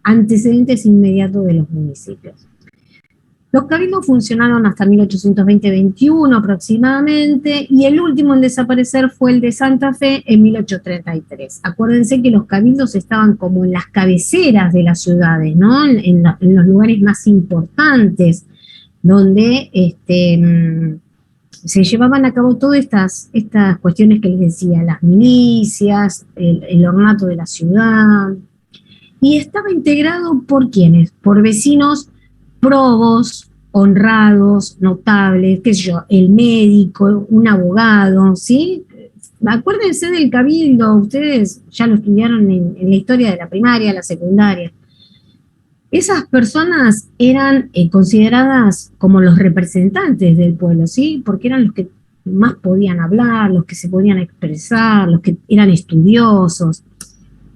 antecedentes inmediatos de los municipios. Los cabildos funcionaron hasta 1820-21 aproximadamente, y el último en desaparecer fue el de Santa Fe en 1833. Acuérdense que los cabildos estaban como en las cabeceras de las ciudades, ¿no? En los lugares más importantes, donde se llevaban a cabo todas estas cuestiones que les decía, las milicias, el ornato de la ciudad, y estaba integrado ¿por quiénes? Por vecinos probos, honrados, notables, qué sé yo, el médico, un abogado, ¿sí? Acuérdense del cabildo, ustedes ya lo estudiaron en la historia de la primaria, la secundaria. Esas personas eran consideradas como los representantes del pueblo, ¿sí? Porque eran los que más podían hablar, los que se podían expresar, los que eran estudiosos.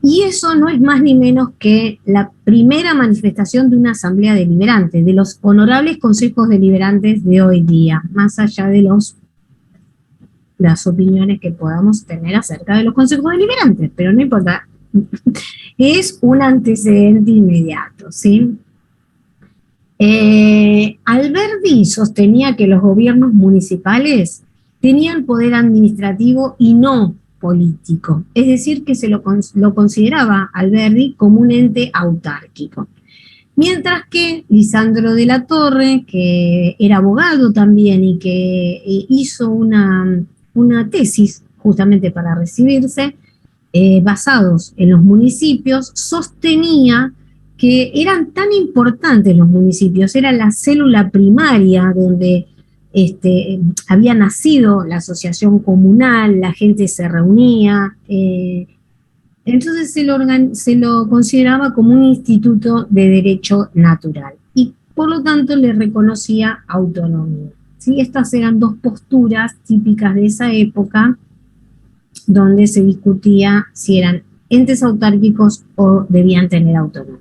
Y eso no es más ni menos que la primera manifestación de una asamblea deliberante, de los honorables consejos deliberantes de hoy día, más allá de las opiniones que podamos tener acerca de los consejos deliberantes, pero no importa, es un antecedente inmediato, ¿sí? Alberdi sostenía que los gobiernos municipales tenían poder administrativo y no político, es decir, que se lo consideraba Alberdi como un ente autárquico. Mientras que Lisandro de la Torre, que era abogado también y que hizo una tesis justamente para recibirse, basados en los municipios, sostenía que eran tan importantes los municipios, era la célula primaria donde había nacido la asociación comunal, la gente se reunía, entonces se lo consideraba como un instituto de derecho natural y por lo tanto le reconocía autonomía. ¿Sí? Estas eran dos posturas típicas de esa época donde se discutía si eran entes autárquicos o debían tener autonomía.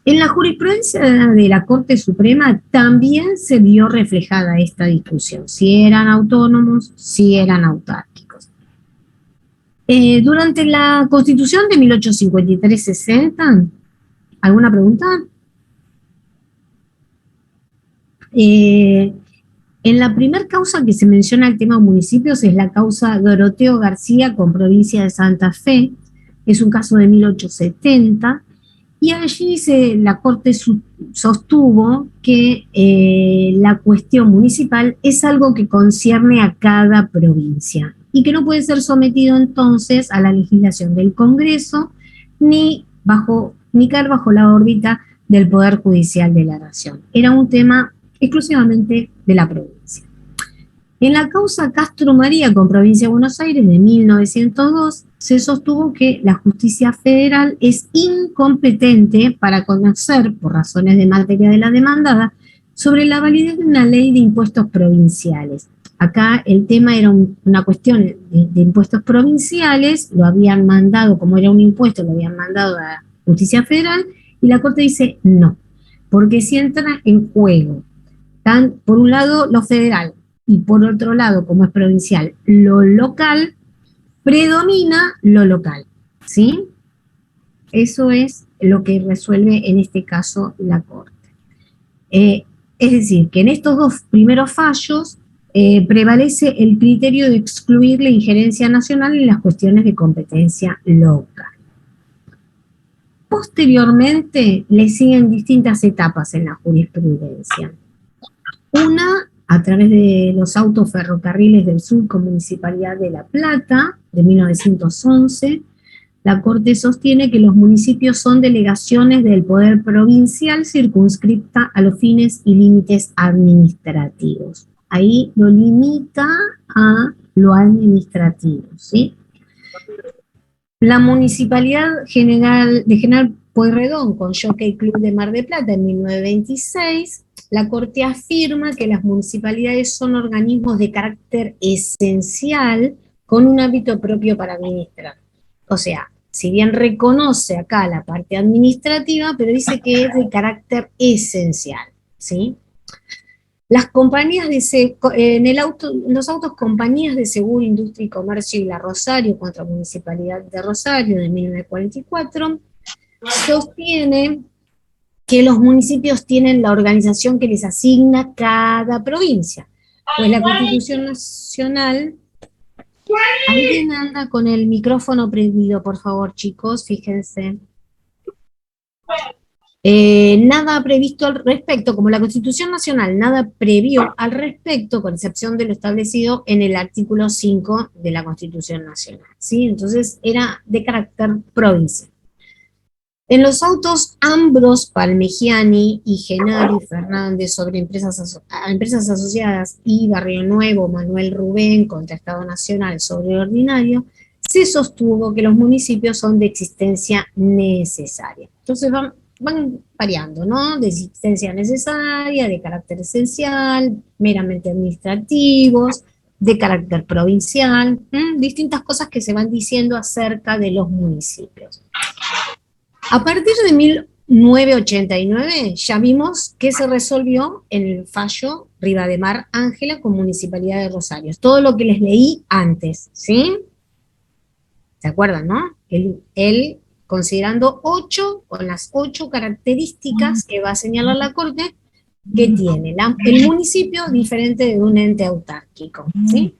En la jurisprudencia de la Corte Suprema también se vio reflejada esta discusión, si eran autónomos, si eran autárquicos. Durante la Constitución de 1853-60, ¿alguna pregunta? En la primera causa que se menciona el tema de municipios es la causa Doroteo García con provincia de Santa Fe, es un caso de 1870, y allí la Corte sostuvo que la cuestión municipal es algo que concierne a cada provincia y que no puede ser sometido entonces a la legislación del Congreso ni caer bajo la órbita del Poder Judicial de la Nación. Era un tema exclusivamente de la provincia. En la causa Castro María con provincia de Buenos Aires de 1902 se sostuvo que la justicia federal es incompetente para conocer, por razones de materia de la demandada, sobre la validez de una ley de impuestos provinciales. Acá el tema era una cuestión de impuestos provinciales, lo habían mandado, como era un impuesto, lo habían mandado a la justicia federal, y la Corte dice no, porque si entra en juego, por un lado lo federal, y por otro lado, como es provincial, lo local, predomina lo local, ¿sí? Eso es lo que resuelve en este caso la Corte. Es decir, que en estos dos primeros fallos prevalece el criterio de excluir la injerencia nacional en las cuestiones de competencia local. Posteriormente, le siguen distintas etapas en la jurisprudencia. Una, a través de los autos ferrocarriles del sur con Municipalidad de La Plata, de 1911, la Corte sostiene que los municipios son delegaciones del poder provincial circunscripta a los fines y límites administrativos. Ahí lo limita a lo administrativo, ¿sí? La Municipalidad de General Pueyrredón con Jockey Club de Mar del Plata en 1926, la Corte afirma que las municipalidades son organismos de carácter esencial con un ámbito propio para administrar. O sea, si bien reconoce acá la parte administrativa, pero dice que es de carácter esencial, ¿sí? Las compañías los autos Compañías de Seguro, Industria y Comercio y la Rosario contra Municipalidad de Rosario de 1944 sostiene que los municipios tienen la organización que les asigna cada provincia. Pues la Constitución Nacional... Alguien anda con el micrófono prendido, por favor, chicos, fíjense. Nada previsto al respecto, como la Constitución Nacional nada previó al respecto, con excepción de lo establecido en el artículo 5 de la Constitución Nacional, ¿sí? Entonces era de carácter provincial. En los autos Ambros Parmigiani y Genaro Fernández sobre empresas asociadas y Barrio Nuevo Manuel Rubén contra Estado Nacional sobre el ordinario, se sostuvo que los municipios son de existencia necesaria. Entonces van variando, ¿no? De existencia necesaria, de carácter esencial, meramente administrativos, de carácter provincial, distintas cosas que se van diciendo acerca de los municipios. A partir de 1989 ya vimos que se resolvió en el fallo Rivademar Ángela con Municipalidad de Rosario. Todo lo que les leí antes, ¿sí? ¿Se acuerdan, no? Él considerando 8, con las 8 características que va a señalar la Corte, que tiene el municipio diferente de un ente autárquico, ¿sí?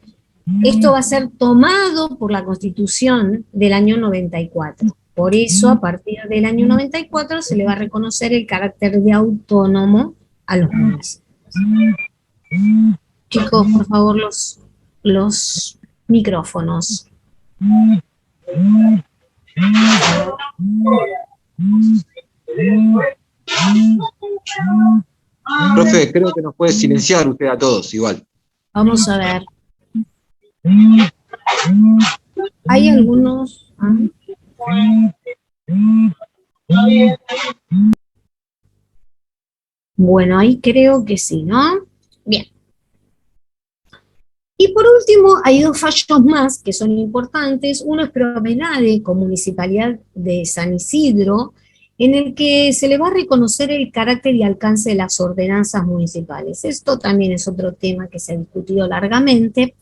Esto va a ser tomado por la Constitución del año 94. Por eso, a partir del año 94, se le va a reconocer el carácter de autónomo a los municipios. Chicos, por favor, los micrófonos. Profe, creo que nos puede silenciar usted a todos, igual. Vamos a ver. Hay algunos... Bueno, ahí creo que sí, ¿no? Bien. Y por último, hay 2 fallos más que son importantes. Uno es Promenade, con Municipalidad de San Isidro, en el que se le va a reconocer el carácter y alcance de las ordenanzas municipales. Esto también es otro tema que se ha discutido largamente.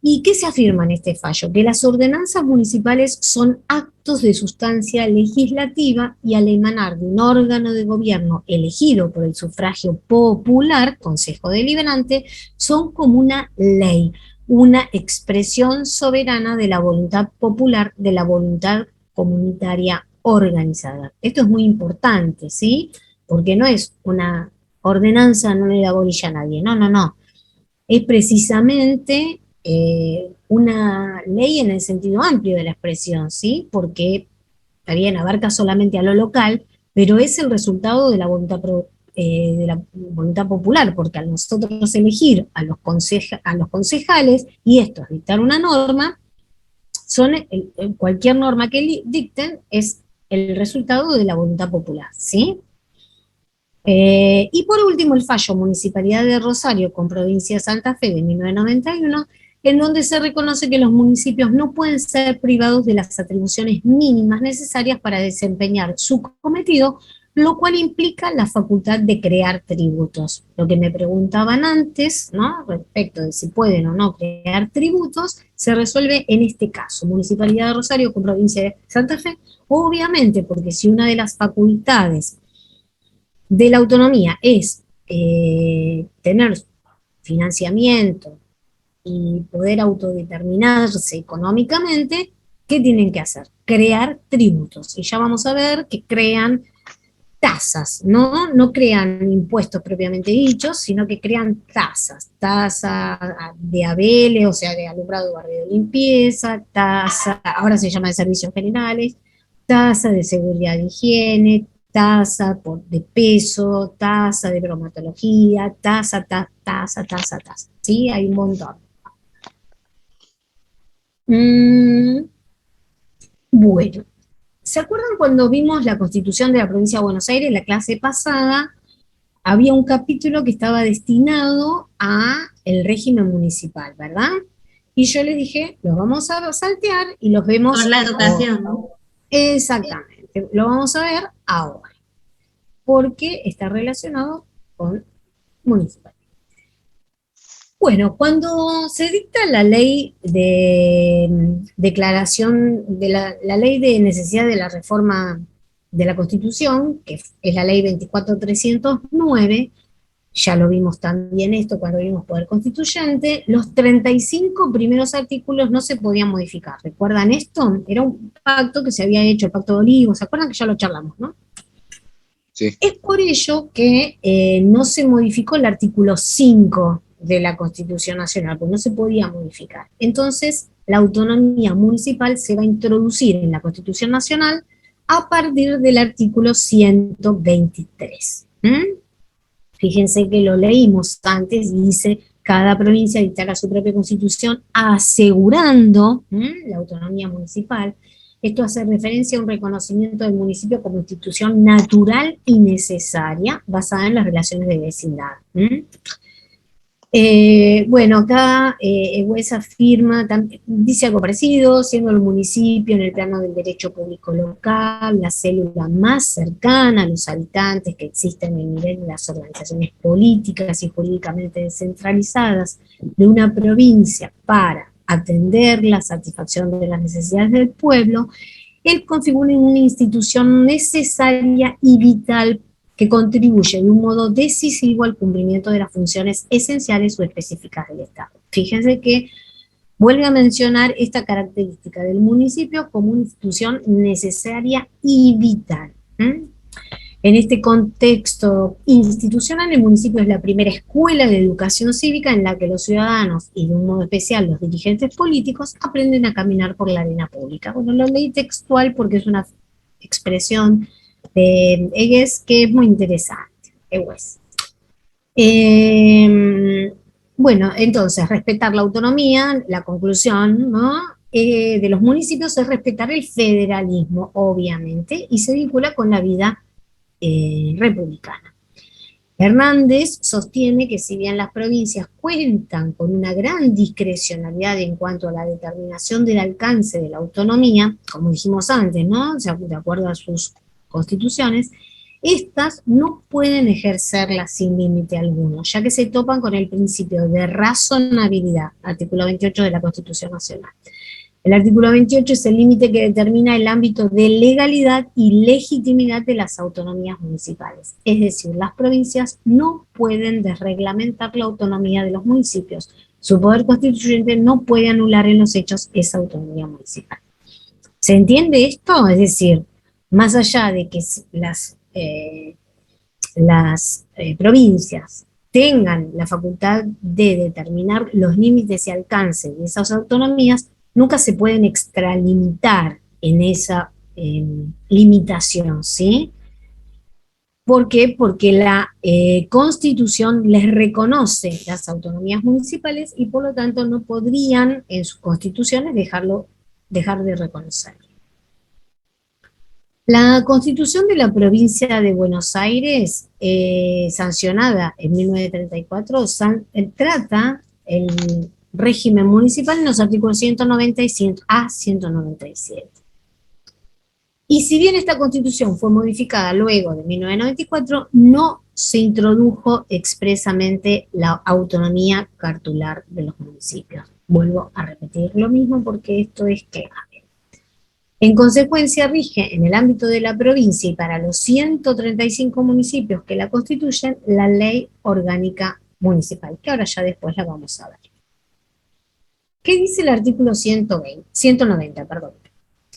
¿Y qué se afirma en este fallo? Que las ordenanzas municipales son actos de sustancia legislativa y al emanar de un órgano de gobierno elegido por el sufragio popular, Consejo Deliberante, son como una ley, una expresión soberana de la voluntad popular, de la voluntad comunitaria organizada. Esto es muy importante, ¿sí? Porque no es una ordenanza, no le da bolilla a nadie, no, no, no. Es precisamente una ley en el sentido amplio de la expresión, ¿sí? Porque, está bien, abarca solamente a lo local, pero es el resultado de la voluntad popular, porque al nosotros elegir a los concejales y estos dictar una norma, cualquier norma que dicten es el resultado de la voluntad popular, ¿sí? Y por último, el fallo Municipalidad de Rosario con Provincia de Santa Fe de 1991, en donde se reconoce que los municipios no pueden ser privados de las atribuciones mínimas necesarias para desempeñar su cometido, lo cual implica la facultad de crear tributos. Lo que me preguntaban antes, ¿no?, respecto de si pueden o no crear tributos, se resuelve en este caso, Municipalidad de Rosario con Provincia de Santa Fe, obviamente, porque si una de las facultades de la autonomía es tener financiamiento y poder autodeterminarse económicamente, ¿qué tienen que hacer? Crear tributos. Y ya vamos a ver que crean tasas, ¿no? No crean impuestos propiamente dichos, sino que crean tasas. Tasa de ABL, o sea, de alumbrado, barrio de limpieza, tasa, ahora se llama de servicios generales, tasa de seguridad e higiene, tasa de peso, tasa de bromatología, tasa, ¿sí? Hay un montón. Bueno, ¿se acuerdan cuando vimos la Constitución de la Provincia de Buenos Aires, la clase pasada? Había un capítulo que estaba destinado a el régimen municipal, ¿verdad? Y yo les dije, los vamos a saltear y los vemos... Por la educación, ¿no? Exactamente, lo vamos a ver ahora, porque está relacionado con municipal. Bueno, cuando se dicta la ley de declaración, de la ley de necesidad de la reforma de la Constitución, que es la ley 24.309, ya lo vimos también esto cuando vimos Poder Constituyente, los 35 primeros artículos no se podían modificar. ¿Recuerdan esto? Era un pacto que se había hecho, el Pacto de Olivos, ¿se acuerdan que ya lo charlamos, no? Sí. Es por ello que no se modificó el artículo 5 de la Constitución Nacional, porque no se podía modificar. Entonces, la autonomía municipal se va a introducir en la Constitución Nacional a partir del artículo 123. Fíjense que lo leímos antes, dice, cada provincia dictará su propia constitución asegurando la autonomía municipal. Esto hace referencia a un reconocimiento del municipio como institución natural y necesaria, basada en las relaciones de vecindad. Bueno, acá Egues afirma, dice algo parecido, siendo el municipio en el plano del derecho público local, la célula más cercana a los habitantes que existen en el nivel de las organizaciones políticas y jurídicamente descentralizadas de una provincia para atender la satisfacción de las necesidades del pueblo, él configura una institución necesaria y vital que contribuye de un modo decisivo al cumplimiento de las funciones esenciales o específicas del Estado. Fíjense que vuelve a mencionar esta característica del municipio como una institución necesaria y vital. En este contexto institucional, el municipio es la primera escuela de educación cívica en la que los ciudadanos, y de un modo especial los dirigentes políticos, aprenden a caminar por la arena pública. Bueno, lo leí textual porque es una expresión de Egues que es muy interesante. Bueno, entonces, respetar la autonomía, la conclusión, ¿no?, de los municipios es respetar el federalismo, obviamente, y se vincula con la vida republicana. Hernández sostiene que si bien las provincias cuentan con una gran discrecionalidad en cuanto a la determinación del alcance de la autonomía, como dijimos antes, ¿no?, o sea, de acuerdo a sus constituciones, estas no pueden ejercerlas sin límite alguno, ya que se topan con el principio de razonabilidad, artículo 28 de la Constitución Nacional. El artículo 28 es el límite que determina el ámbito de legalidad y legitimidad de las autonomías municipales. Es decir, las provincias no pueden desreglamentar la autonomía de los municipios. Su poder constituyente no puede anular en los hechos esa autonomía municipal. ¿Se entiende esto? Es decir, más allá de que las provincias tengan la facultad de determinar los límites y alcance de esas autonomías, nunca se pueden extralimitar en esa limitación, ¿sí? ¿Por qué? Porque la Constitución les reconoce las autonomías municipales y por lo tanto no podrían en sus constituciones dejar de reconocerlo. La Constitución de la provincia de Buenos Aires, sancionada en 1934, trata el régimen municipal en los artículos 190 y 197. Y si bien esta Constitución fue modificada luego de 1994, no se introdujo expresamente la autonomía cartular de los municipios. Vuelvo a repetir lo mismo porque esto es clave. En consecuencia, rige en el ámbito de la provincia y para los 135 municipios que la constituyen la Ley Orgánica Municipal, que ahora ya después la vamos a ver. ¿Qué dice el artículo 190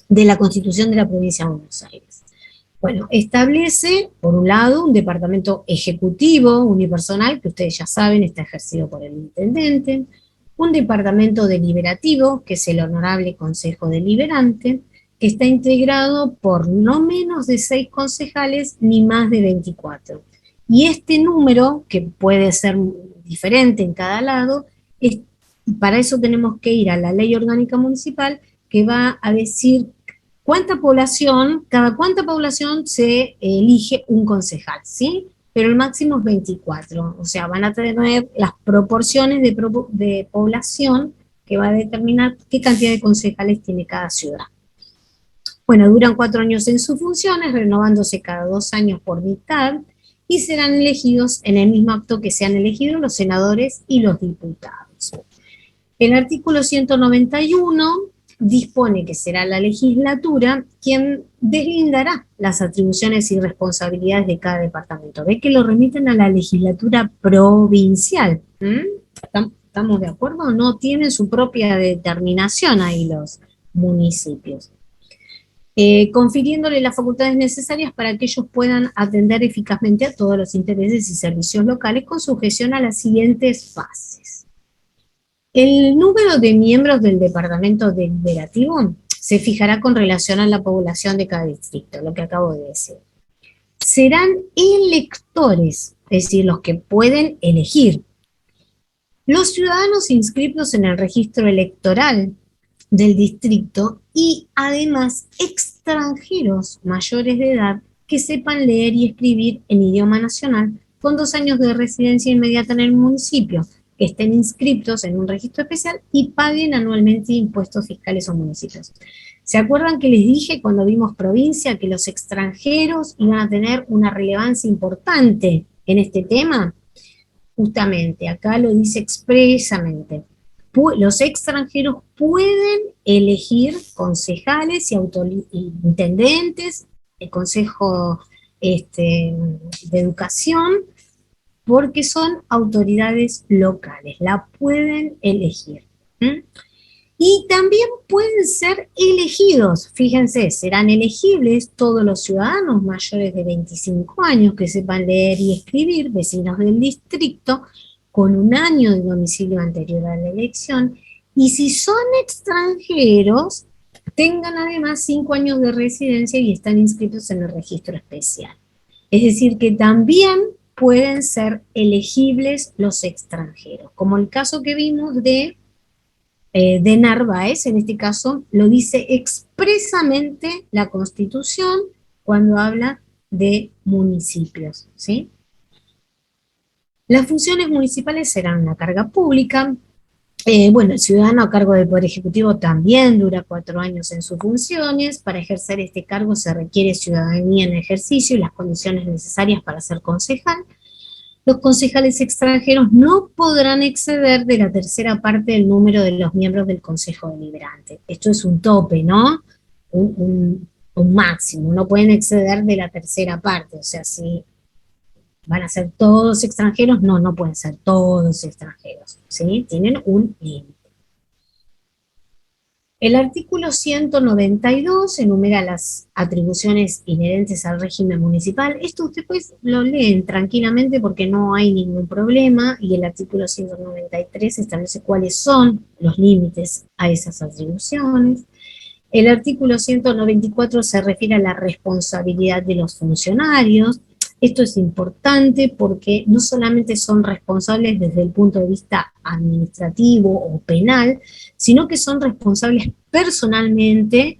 de la Constitución de la Provincia de Buenos Aires? Bueno, establece, por un lado, un departamento ejecutivo unipersonal, que ustedes ya saben, está ejercido por el intendente, un departamento deliberativo, que es el Honorable Consejo Deliberante, que está integrado por no menos de 6 concejales ni más de 24. Y este número, que puede ser diferente en cada lado, para eso tenemos que ir a la Ley Orgánica Municipal, que va a decir cada cuánta población se elige un concejal, ¿sí? Pero el máximo es 24, o sea, van a tener las proporciones de población que va a determinar qué cantidad de concejales tiene cada ciudad. Bueno, duran 4 años en sus funciones, renovándose cada 2 años por mitad, y serán elegidos en el mismo acto que sean elegidos los senadores y los diputados. El artículo 191 dispone que será la legislatura quien deslindará las atribuciones y responsabilidades de cada departamento. Ve que lo remiten a la legislatura provincial. ¿Estamos de acuerdo? No tienen su propia determinación ahí los municipios. Confiriéndole las facultades necesarias para que ellos puedan atender eficazmente a todos los intereses y servicios locales con sujeción a las siguientes fases. El número de miembros del departamento deliberativo se fijará con relación a la población de cada distrito, lo que acabo de decir. Serán electores, es decir, los que pueden elegir. Los ciudadanos inscritos en el registro electoral del distrito y además extranjeros mayores de edad que sepan leer y escribir en idioma nacional con 2 años de residencia inmediata en el municipio, que estén inscritos en un registro especial y paguen anualmente impuestos fiscales o municipios. ¿Se acuerdan que les dije cuando vimos provincia que los extranjeros iban a tener una relevancia importante en este tema? Justamente, acá lo dice expresamente. Los extranjeros pueden elegir concejales y intendentes, el consejo de educación, porque son autoridades locales, la pueden elegir. Y también pueden ser elegidos, fíjense, serán elegibles todos los ciudadanos mayores de 25 años que sepan leer y escribir, vecinos del distrito, con 1 año de domicilio anterior a la elección, y si son extranjeros, tengan además 5 años de residencia y están inscritos en el registro especial. Es decir, que también pueden ser elegibles los extranjeros, como el caso que vimos de Narváez, en este caso, lo dice expresamente la Constitución cuando habla de municipios, ¿sí? Las funciones municipales serán una carga pública. Bueno, el ciudadano a cargo del Poder Ejecutivo también dura 4 años en sus funciones. Para ejercer este cargo se requiere ciudadanía en ejercicio y las condiciones necesarias para ser concejal. Los concejales extranjeros no podrán exceder de la 1/3 parte del número de los miembros del Consejo Deliberante. Esto es un tope, ¿no? Un máximo, no pueden exceder de la 1/3 parte, o sea, si van a ser todos extranjeros, no pueden ser todos extranjeros, ¿sí? Tienen un límite. El artículo 192 enumera las atribuciones inherentes al régimen municipal. Esto ustedes pues lo leen tranquilamente porque no hay ningún problema, y el artículo 193 establece cuáles son los límites a esas atribuciones. El artículo 194 se refiere a la responsabilidad de los funcionarios. Esto es importante porque no solamente son responsables desde el punto de vista administrativo o penal, sino que son responsables personalmente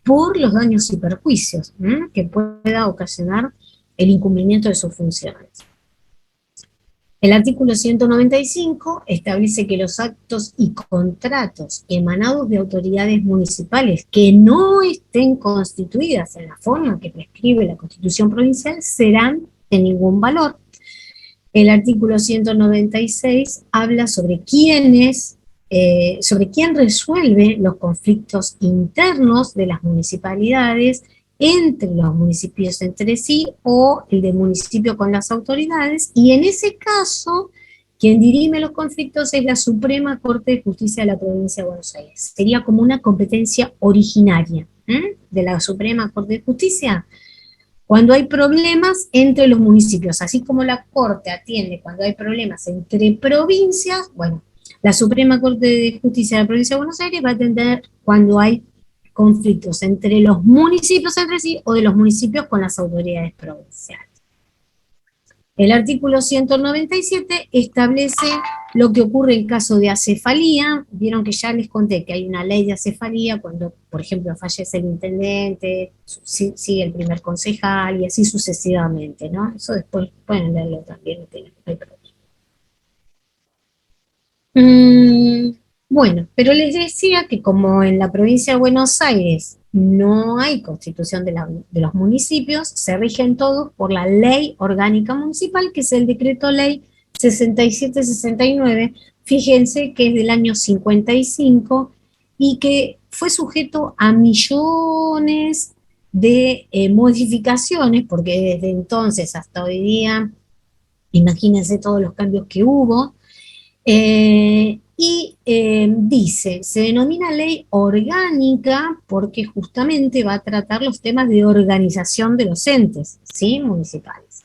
por los daños y perjuicios que pueda ocasionar el incumplimiento de sus funciones. El artículo 195 establece que los actos y contratos emanados de autoridades municipales que no estén constituidas en la forma que prescribe la Constitución provincial serán de ningún valor. El artículo 196 habla sobre quién resuelve los conflictos internos de las municipalidades entre los municipios entre sí o el del municipio con las autoridades, y en ese caso, quien dirime los conflictos es la Suprema Corte de Justicia de la Provincia de Buenos Aires. Sería como una competencia originaria de la Suprema Corte de Justicia cuando hay problemas entre los municipios, así como la Corte atiende cuando hay problemas entre provincias. Bueno, la Suprema Corte de Justicia de la Provincia de Buenos Aires va a atender cuando hay conflictos entre los municipios entre sí o de los municipios con las autoridades provinciales. El artículo 197 establece lo que ocurre en caso de acefalía. Vieron que ya les conté que hay una ley de acefalía cuando, por ejemplo, fallece el intendente, sigue el primer concejal y así sucesivamente, ¿no? Eso después pueden leerlo también, no hay problema. Bueno, pero les decía que como en la provincia de Buenos Aires no hay constitución de los municipios, se rigen todos por la ley orgánica municipal, que es el decreto ley 6769, fíjense que es del año 55, y que fue sujeto a millones de modificaciones, porque desde entonces hasta hoy día, imagínense todos los cambios que hubo, dice, se denomina ley orgánica porque justamente va a tratar los temas de organización de los entes, ¿sí? Municipales.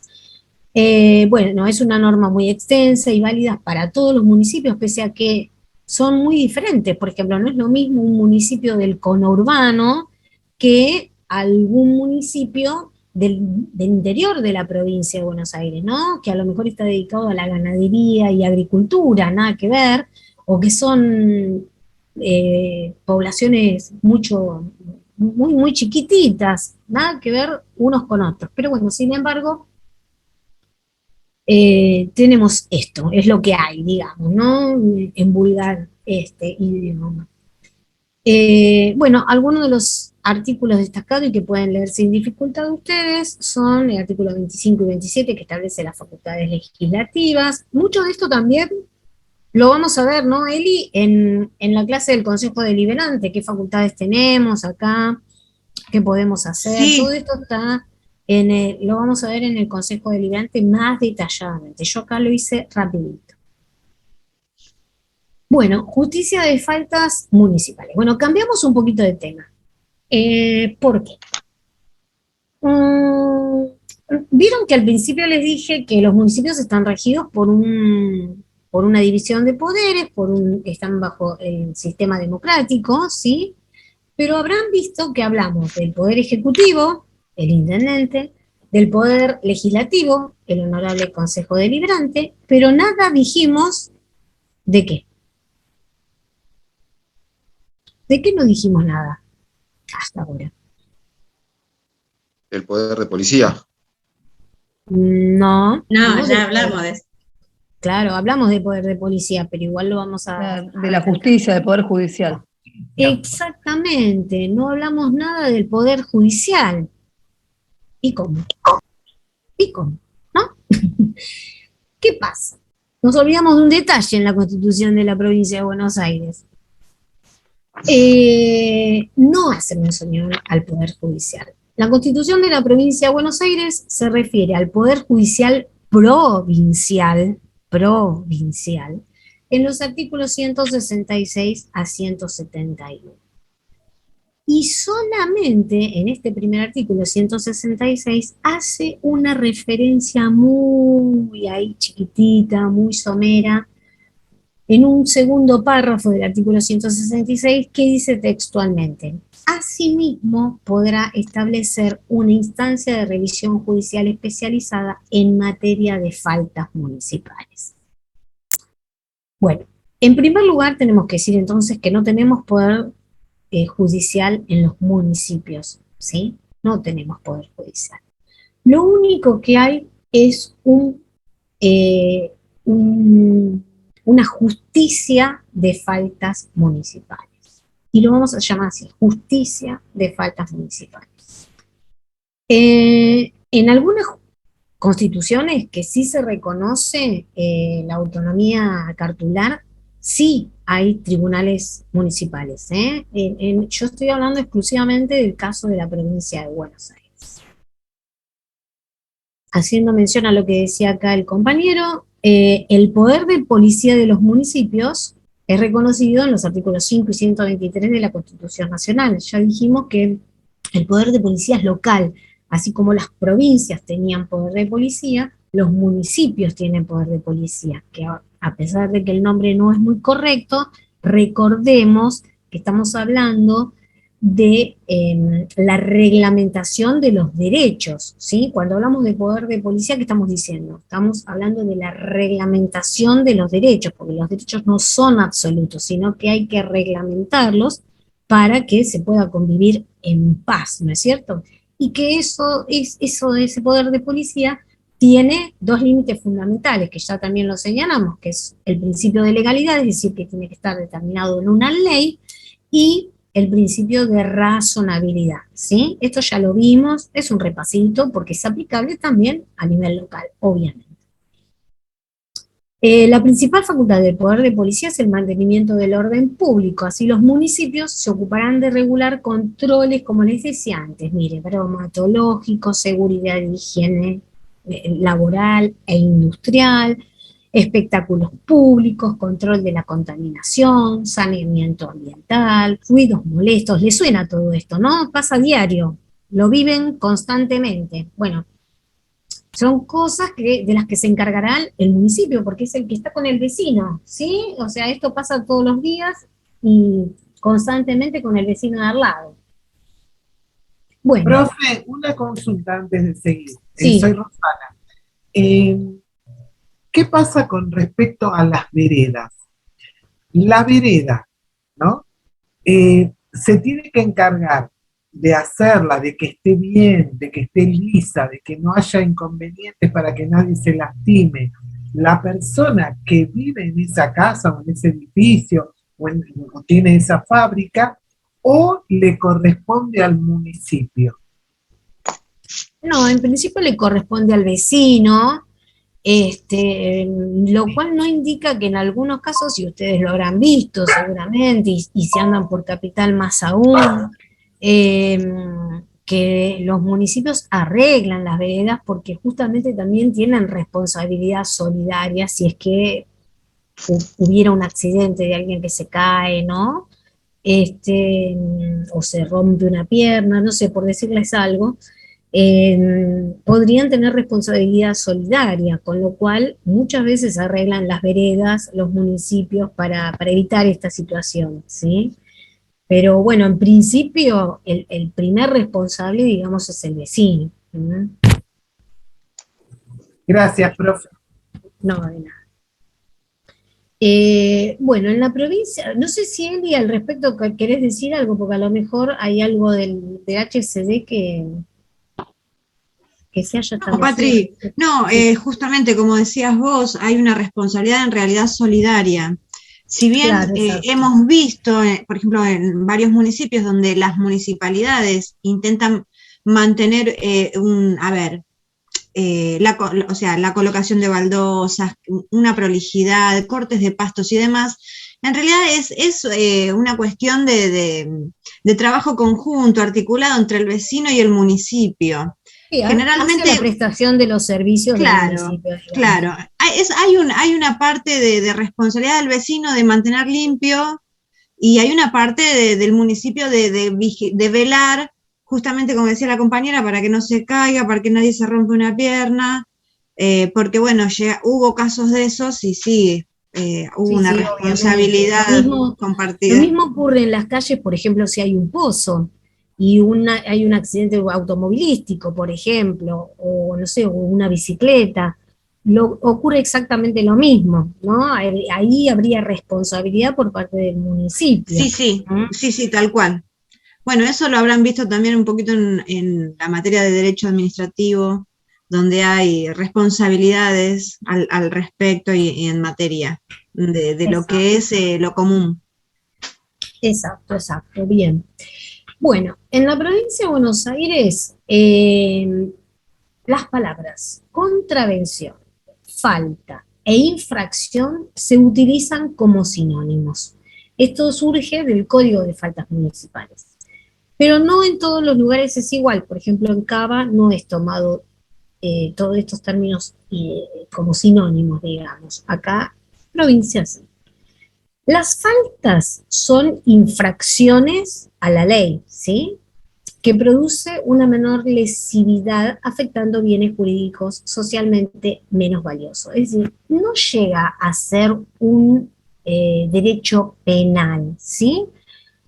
Bueno, es una norma muy extensa y válida para todos los municipios, pese a que son muy diferentes. Por ejemplo, no es lo mismo un municipio del conurbano que algún municipio del interior de la provincia de Buenos Aires, ¿no? Que a lo mejor está dedicado a la ganadería y agricultura, nada que ver, o que son poblaciones muy chiquititas, nada que ver unos con otros. Pero bueno, sin embargo, tenemos esto, es lo que hay, digamos, ¿no? En vulgar este idioma. Bueno, algunos de los artículos destacados y que pueden leer sin dificultad ustedes son el artículo 25 y 27 que establece las facultades legislativas. Mucho de esto también lo vamos a ver, ¿no, Eli? En la clase del Consejo Deliberante, qué facultades tenemos acá, qué podemos hacer. Sí. Todo esto está lo vamos a ver en el Consejo Deliberante más detalladamente. Yo acá lo hice rapidito. Bueno, justicia de faltas municipales. Bueno, cambiamos un poquito de tema. ¿Por qué? Vieron que al principio les dije que los municipios están regidos por una división de poderes, están bajo el sistema democrático, ¿sí? Pero habrán visto que hablamos del poder ejecutivo, el intendente, del poder legislativo, el honorable Consejo Deliberante, pero nada dijimos de qué. ¿De qué no dijimos nada hasta ahora? El poder de policía. No, ya hablamos de eso. Claro, hablamos de poder de policía, pero igual lo vamos a... De la justicia, del poder judicial. Exactamente, no hablamos nada del poder judicial. ¿Y cómo? ¿No? ¿Qué pasa? Nos olvidamos de un detalle en la Constitución de la provincia de Buenos Aires. No hace mención al Poder Judicial. La Constitución de la provincia de Buenos Aires se refiere al Poder Judicial provincial, en los artículos 166 a 171. Y solamente en este primer artículo 166 hace una referencia muy ahí chiquitita, muy somera, en un segundo párrafo del artículo 166 que dice textualmente: asimismo podrá establecer una instancia de revisión judicial especializada en materia de faltas municipales. Bueno, en primer lugar tenemos que decir entonces que no tenemos poder judicial en los municipios, ¿sí? No tenemos poder judicial. Lo único que hay es una justicia de faltas municipales. Y lo vamos a llamar así, justicia de faltas municipales. En algunas constituciones que sí se reconoce la autonomía cartular, sí hay tribunales municipales. Yo estoy hablando exclusivamente del caso de la provincia de Buenos Aires. Haciendo mención a lo que decía acá el compañero, el poder de policía de los municipios es reconocido en los artículos 5 y 123 de la Constitución Nacional. Ya dijimos que el poder de policía es local, así como las provincias tenían poder de policía, los municipios tienen poder de policía, que a pesar de que el nombre no es muy correcto, recordemos que estamos hablando de la reglamentación de los derechos, ¿sí? Cuando hablamos de poder de policía, ¿qué estamos diciendo? Estamos hablando de la reglamentación de los derechos, porque los derechos no son absolutos, sino que hay que reglamentarlos para que se pueda convivir en paz, ¿no es cierto? Y que ese poder de policía tiene dos límites fundamentales, que ya también lo señalamos, que es el principio de legalidad, es decir, que tiene que estar determinado en una ley, y el principio de razonabilidad, ¿sí? Esto ya lo vimos, es un repasito, porque es aplicable también a nivel local, obviamente. La principal facultad del poder de policía es el mantenimiento del orden público, así los municipios se ocuparán de regular controles, como les decía antes, mire, bromatológicos, seguridad y higiene laboral e industrial, espectáculos públicos, control de la contaminación, saneamiento ambiental, ruidos molestos. ¿Les suena todo esto, no? Pasa a diario, lo viven constantemente. Bueno, son cosas de las que se encargará el municipio, porque es el que está con el vecino, ¿sí? O sea, esto pasa todos los días y constantemente con el vecino de al lado. Bueno, Profe, una consulta antes de seguir. sí, Soy Rosana. Eh, ¿Qué pasa con respecto a las veredas? La vereda, ¿no? Se tiene que encargar de hacerla, de que esté bien, de que esté lisa, de que no haya inconvenientes para que nadie se lastime. La persona que vive en esa casa o en ese edificio o tiene esa fábrica, o le corresponde al municipio. no, en principio le corresponde al vecino, lo cual no indica que en algunos casos, y ustedes lo habrán visto seguramente, y si andan por capital más aún, eh, que los municipios arreglan las veredas porque justamente también tienen responsabilidad solidaria si es que hubiera un accidente de alguien que se cae, ¿no? O se rompe una pierna, no sé, por decirles algo, podrían tener responsabilidad solidaria, con lo cual muchas veces arreglan las veredas los municipios para evitar esta situación, ¿sí? Pero bueno, en principio el primer responsable, digamos, es el vecino. ¿No? Gracias, profe. No, de nada. Bueno, en la provincia, no sé si Eli al respecto querés decir algo, porque a lo mejor hay algo del HCD que se haya No, establecido. Patri, no, justamente como decías vos, hay una responsabilidad en realidad solidaria. Si bien Claro, hemos visto, por ejemplo, en varios municipios donde las municipalidades intentan mantener o sea, la colocación de baldosas, una prolijidad, cortes de pastos y demás, en realidad es una cuestión de trabajo conjunto, articulado entre el vecino y el municipio. sí, Generalmente hacia la prestación de los servicios del municipio. Claro. Hay una parte de responsabilidad del vecino de mantener limpio y hay una parte del municipio de velar, justamente como decía la compañera, para que no se caiga, para que nadie se rompa una pierna, porque bueno, hubo casos de esos y sí, hubo Sí, una sí, responsabilidad compartida. Lo mismo ocurre en las calles, por ejemplo, si hay un pozo y hay un accidente automovilístico, por ejemplo, o no sé, o una bicicleta, ocurre exactamente lo mismo, ¿no? Ahí habría responsabilidad por parte del municipio. Sí, tal cual. Bueno, eso lo habrán visto también un poquito en la materia de derecho administrativo, donde hay responsabilidades al respecto y en materia de lo que es lo común. Exacto, bien. Bueno, en la provincia de Buenos Aires, las palabras contravención, falta e infracción se utilizan como sinónimos. Esto surge del Código de Faltas Municipales. Pero no en todos los lugares es igual. Por ejemplo, en Cava no es tomado todos estos términos como sinónimos, digamos. Acá, provincia sí. Las faltas son infracciones a la ley, ¿sí? Que produce una menor lesividad afectando bienes jurídicos socialmente menos valiosos. Es decir, no llega a ser un derecho penal, ¿sí?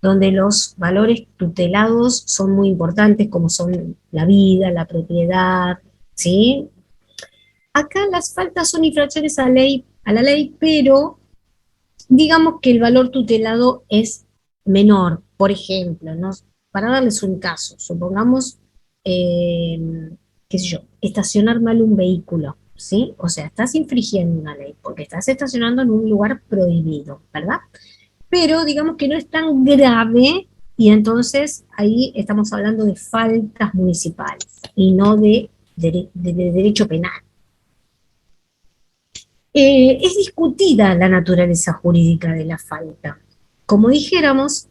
Donde los valores tutelados son muy importantes, como son la vida, la propiedad, ¿sí? Acá las faltas son infracciones a la ley, pero digamos que el valor tutelado es menor. Por ejemplo, ¿no? Para darles un caso, supongamos, qué sé yo, estacionar mal un vehículo, ¿sí? O sea, estás infringiendo una ley porque estás estacionando en un lugar prohibido, ¿verdad? Pero digamos que no es tan grave y entonces ahí estamos hablando de faltas municipales y no de derecho penal. Es discutida la naturaleza jurídica de la falta. Como dijéramos,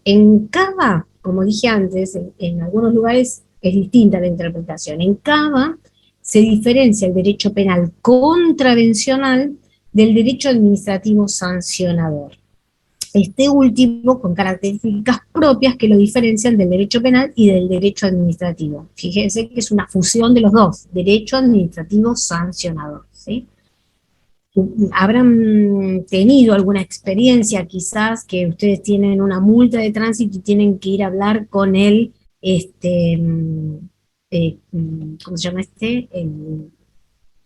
como dije antes, en algunos lugares es distinta la interpretación. En cada se diferencia el derecho penal contravencional del derecho administrativo sancionador. Este último con características propias que lo diferencian del derecho penal y del derecho administrativo. Fíjense que es una fusión de los dos, derecho administrativo sancionador, ¿sí? Habrán tenido alguna experiencia quizás que ustedes tienen una multa de tránsito y tienen que ir a hablar con el, ¿cómo se llama este?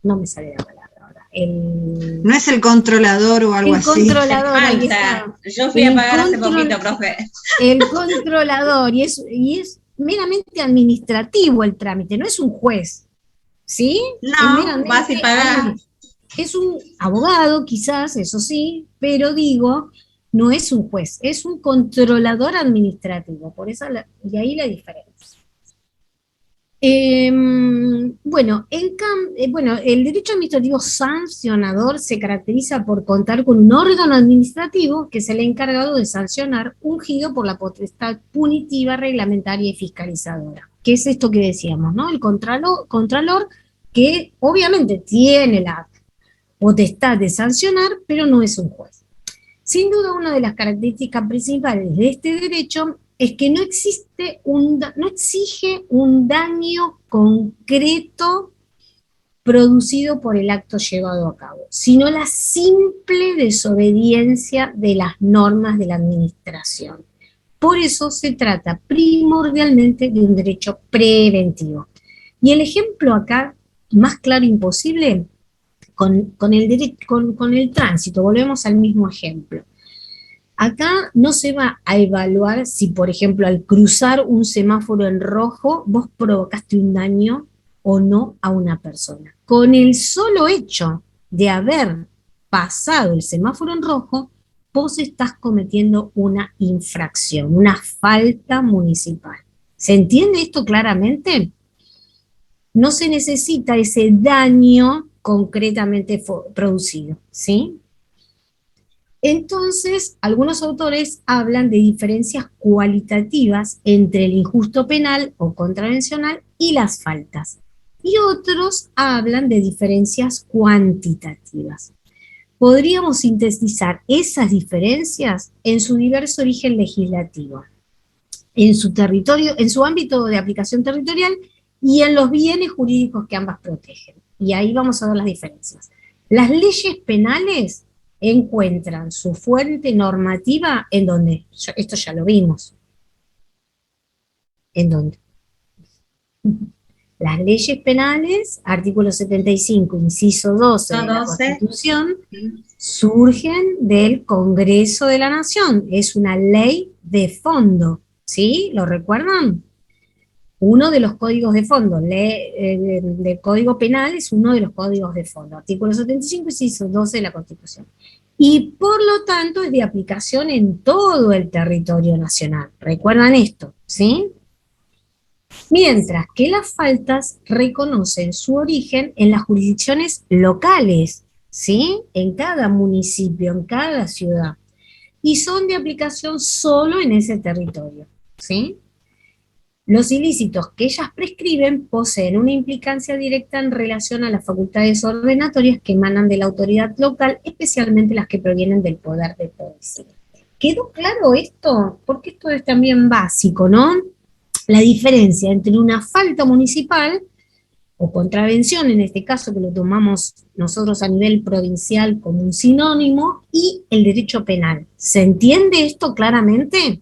No me sale la palabra ahora. No es el controlador o algo así. El controlador, ahí está. Yo fui a pagar hace poquito, profe. El controlador, y es meramente administrativo el trámite, no es un juez, ¿sí? No, vas y pagás. Es un abogado, quizás, eso sí, pero digo, no es un juez, es un controlador administrativo, por eso y ahí la diferencia. Bueno, el derecho administrativo sancionador se caracteriza por contar con un órgano administrativo que es el encargado de sancionar, ungido por la potestad punitiva, reglamentaria y fiscalizadora. ¿Qué es esto que decíamos, no? El contralor que obviamente tiene la potestad de sancionar, pero no es un juez. Sin duda, una de las características principales de este derecho es que no exige un daño concreto producido por el acto llevado a cabo, sino la simple desobediencia de las normas de la administración. Por eso se trata primordialmente de un derecho preventivo. Y el ejemplo acá, más claro imposible, con el tránsito, volvemos al mismo ejemplo. Acá no se va a evaluar si, por ejemplo, al cruzar un semáforo en rojo, vos provocaste un daño o no a una persona. Con el solo hecho de haber pasado el semáforo en rojo, vos estás cometiendo una infracción, una falta municipal. ¿Se entiende esto claramente? No se necesita ese daño concretamente producido, ¿sí? Entonces, algunos autores hablan de diferencias cualitativas entre el injusto penal o contravencional y las faltas, y otros hablan de diferencias cuantitativas. Podríamos sintetizar esas diferencias en su diverso origen legislativo, en su territorio, en su ámbito de aplicación territorial y en los bienes jurídicos que ambas protegen. Y ahí vamos a ver las diferencias. Las leyes penales encuentran su fuente normativa en donde, esto ya lo vimos, en donde las leyes penales, artículo 75, inciso 12 de la Constitución, surgen del Congreso de la Nación, es una ley de fondo, ¿sí? ¿Lo recuerdan? Uno de los códigos de fondo, del Código Penal es uno de los códigos de fondo, artículo 75, inciso 12 de la Constitución. Y por lo tanto es de aplicación en todo el territorio nacional. ¿Recuerdan esto? ¿Sí? Mientras que las faltas reconocen su origen en las jurisdicciones locales, ¿sí? En cada municipio, en cada ciudad. Y son de aplicación solo en ese territorio, ¿sí? Los ilícitos que ellas prescriben poseen una implicancia directa en relación a las facultades ordenatorias que emanan de la autoridad local, especialmente las que provienen del poder de policía. ¿Quedó claro esto? Porque esto es también básico, ¿no? La diferencia entre una falta municipal, o contravención en este caso, que lo tomamos nosotros a nivel provincial como un sinónimo, y el derecho penal. ¿Se entiende esto claramente?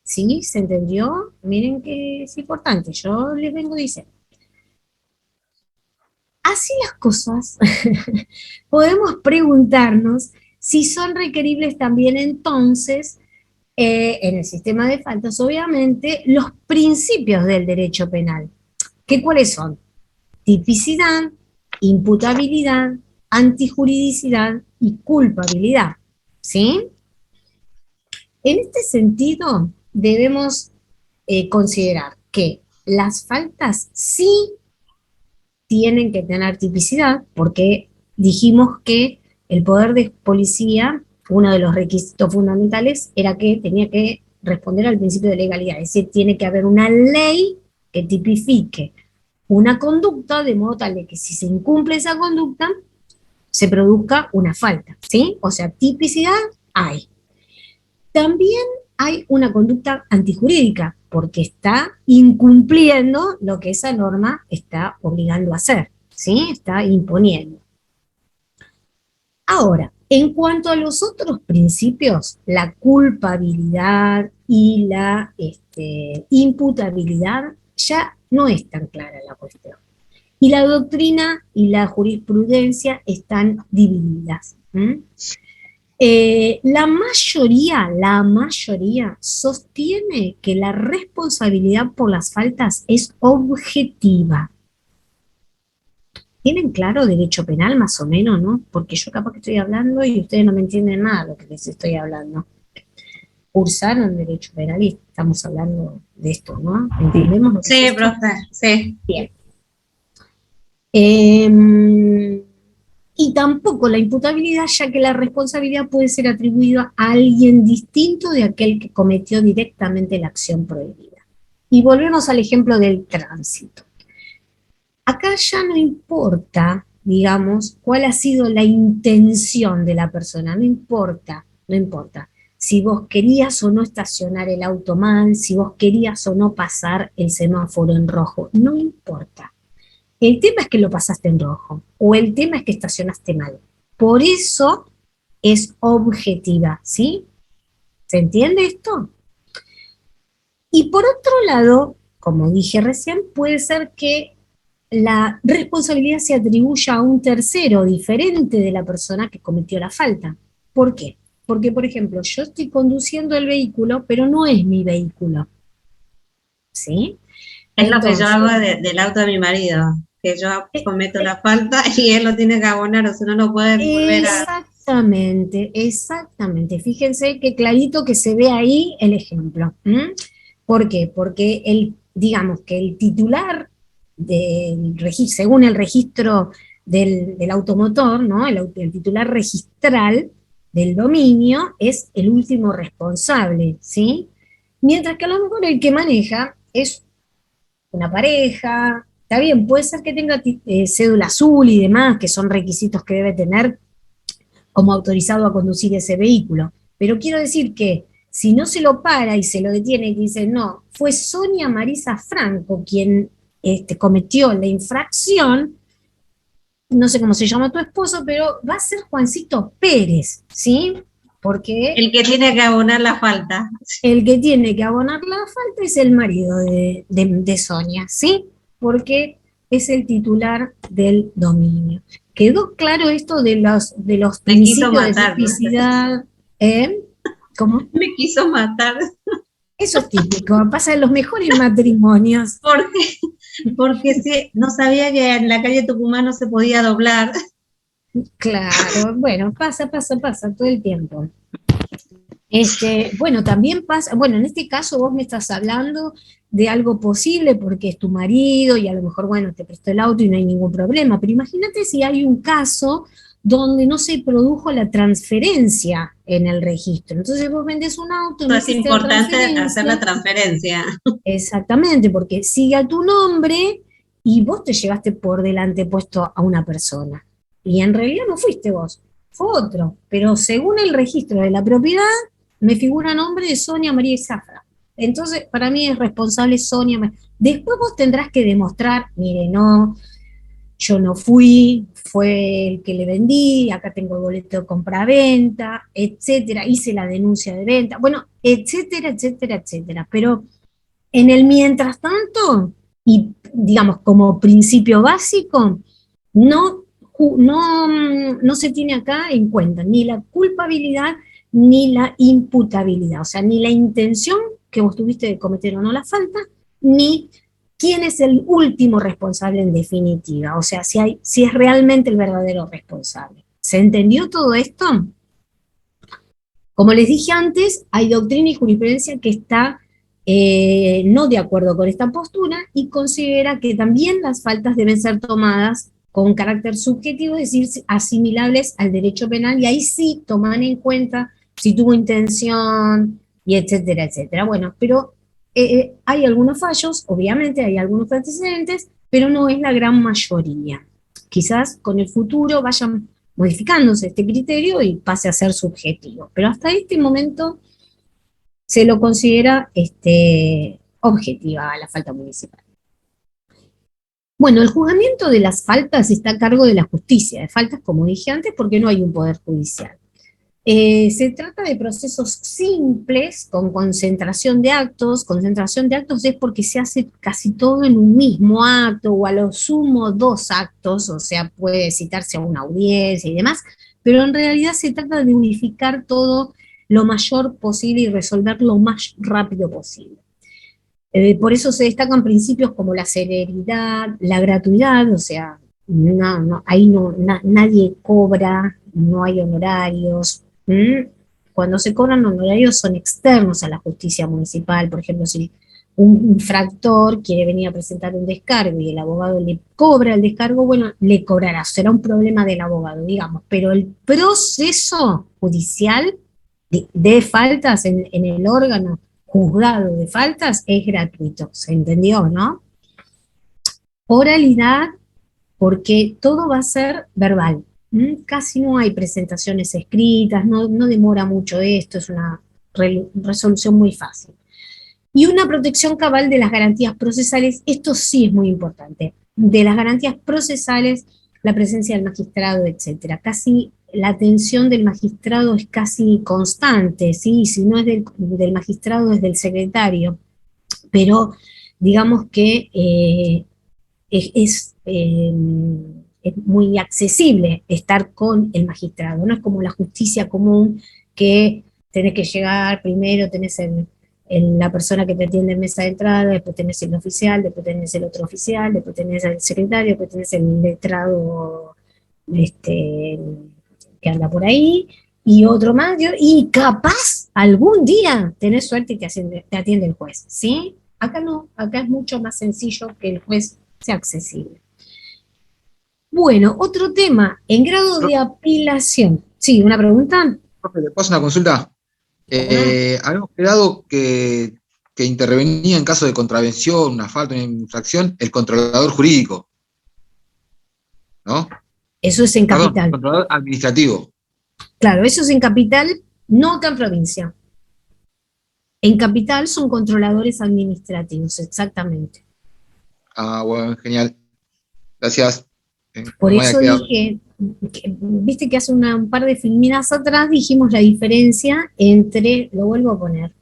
¿Sí? ¿Se entendió? Miren que es importante, yo les vengo diciendo. Así las cosas, podemos preguntarnos si son requeribles también entonces, en el sistema de faltas, obviamente, los principios del derecho penal. ¿Qué cuáles son? Tipicidad, imputabilidad, antijuridicidad y culpabilidad. ¿Sí? En este sentido, debemos considerar que las faltas sí tienen que tener tipicidad, porque dijimos que el poder de policía, uno de los requisitos fundamentales era que tenía que responder al principio de legalidad, es decir, tiene que haber una ley que tipifique una conducta de modo tal de que si se incumple esa conducta, se produzca una falta, ¿sí? O sea, tipicidad hay. También hay una conducta antijurídica, porque está incumpliendo lo que esa norma está obligando a hacer, ¿sí? Está imponiendo. Ahora, en cuanto a los otros principios, la culpabilidad y la imputabilidad, ya no es tan clara la cuestión. Y la doctrina y la jurisprudencia están divididas. La mayoría sostiene que la responsabilidad por las faltas es objetiva. ¿Tienen claro derecho penal más o menos, no? Porque yo capaz que estoy hablando y ustedes no me entienden nada de lo que les estoy hablando. Cursaron derecho penal y estamos hablando de esto, ¿no? ¿Entendemos lo que Sí, es esto? profe, sí. Bien. Y tampoco la imputabilidad, ya que la responsabilidad puede ser atribuida a alguien distinto de aquel que cometió directamente la acción prohibida. Y volvemos al ejemplo del tránsito. Acá ya no importa, digamos, cuál ha sido la intención de la persona, no importa. Si vos querías o no estacionar el auto mal, si vos querías o no pasar el semáforo en rojo, no importa. El tema es que lo pasaste en rojo, o el tema es que estacionaste mal. Por eso es objetiva, ¿sí? ¿Se entiende esto? Y por otro lado, como dije recién, puede ser que la responsabilidad se atribuya a un tercero diferente de la persona que cometió la falta. ¿Por qué? Porque, por ejemplo, yo estoy conduciendo el vehículo, pero no es mi vehículo. ¿Sí? Es lo que yo Entonces, hago del auto de mi marido, que yo cometo la falta y él lo tiene que abonar, o si no, no puede volver a... exactamente. Fíjense qué clarito que se ve ahí el ejemplo. ¿Por qué? Porque digamos que el titular del registro, según el registro del automotor, ¿no? El titular registral del dominio es el último responsable, ¿sí? Mientras que a lo mejor el que maneja es una pareja, está bien, puede ser que tenga cédula azul y demás, que son requisitos que debe tener como autorizado a conducir ese vehículo, pero quiero decir que si no se lo para y se lo detiene y dice, no, fue Sonia Marisa Franco quien cometió la infracción, no sé cómo se llama tu esposo, pero va a ser Juancito Pérez, ¿sí? Porque El que tiene que abonar la falta. el que tiene que abonar la falta es el marido de Sonia, ¿sí? Porque es el titular del dominio. ¿Quedó claro esto de los Me quiso principios de matar. tipicidad? ¿Cómo? Me quiso matar. Eso es típico, pasa en los mejores matrimonios. Porque sí, no sabía que en la calle Tucumán no se podía doblar. Claro, bueno, pasa todo el tiempo. Bueno, también pasa, bueno, en este caso vos me estás hablando de algo posible porque es tu marido y a lo mejor, bueno, te prestó el auto y no hay ningún problema, pero imagínate si hay un caso donde no se produjo la transferencia en el registro. Entonces vos vendés un auto, no Es hiciste importante hacer la transferencia. Exactamente, porque sigue a tu nombre y vos te llevaste por delante puesto a una persona. Y en realidad no fuiste vos, fue otro. Pero según el registro de la propiedad, me figura nombre de Sonia María Zafra. Entonces, para mí es responsable Sonia María. Después vos tendrás que demostrar, mire, no, yo no fui, fue el que le vendí, acá tengo el boleto de compra-venta, etcétera, hice la denuncia de venta, bueno, etcétera, etcétera, etcétera. Pero en el mientras tanto, y digamos como principio básico, no se tiene acá en cuenta ni la culpabilidad ni la imputabilidad, o sea, ni la intención que vos tuviste de cometer o no la falta, ni quién es el último responsable en definitiva, o sea, si es realmente el verdadero responsable. ¿Se entendió todo esto? Como les dije antes, hay doctrina y jurisprudencia que está no de acuerdo con esta postura y considera que también las faltas deben ser tomadas con carácter subjetivo, es decir, asimilables al derecho penal, y ahí sí toman en cuenta si tuvo intención, y etcétera, etcétera. Bueno, pero hay algunos fallos, obviamente hay algunos antecedentes, pero no es la gran mayoría. Quizás con el futuro vayan modificándose este criterio y pase a ser subjetivo, pero hasta este momento se lo considera objetiva la falta municipal. Bueno, el juzgamiento de las faltas está a cargo de la justicia de faltas, como dije antes, porque no hay un poder judicial. Se trata de procesos simples, con concentración de actos. Concentración de actos es porque se hace casi todo en un mismo acto, o a lo sumo 2 actos, o sea, puede citarse a una audiencia y demás, pero en realidad se trata de unificar todo lo mayor posible y resolver lo más rápido posible. Por eso se destacan principios como la celeridad, la gratuidad, o sea, ahí nadie cobra, no hay honorarios. Cuando se cobran honorarios son externos a la justicia municipal. Por ejemplo, si un infractor quiere venir a presentar un descargo y el abogado le cobra el descargo, bueno, le cobrará, será un problema del abogado, digamos, pero el proceso judicial de faltas en el órgano juzgado de faltas es gratuito, ¿se entendió, no? Oralidad, porque todo va a ser verbal. Casi no hay presentaciones escritas, no demora mucho esto, es una resolución muy fácil. Y una protección cabal de las garantías procesales, esto sí es muy importante, de las garantías procesales, la presencia del magistrado, etcétera. Casi la atención del magistrado es casi constante, ¿sí? Si no es del magistrado, es del secretario, pero digamos que es muy accesible estar con el magistrado, no es como la justicia común que tenés que llegar, primero tenés la persona que te atiende en mesa de entrada, después tenés el oficial, después tenés el otro oficial, después tenés el secretario, después tenés el letrado que anda por ahí, y otro más, y capaz algún día tenés suerte y te atiende el juez, ¿sí? Acá no, acá es mucho más sencillo que el juez sea accesible. Bueno, otro tema, en grado de apelación. Sí, ¿una pregunta? Profe, ¿le paso una consulta? Habíamos quedado que intervenía en caso de contravención, una falta, una infracción, el controlador jurídico, ¿no? Eso es en Perdón, capital. controlador administrativo. Claro, eso es en capital, no acá en provincia. En capital son controladores administrativos, exactamente. Ah, bueno, genial. Gracias. Por No me eso había quedado. dije, viste que hace un par de filminas atrás dijimos la diferencia entre, lo vuelvo a poner.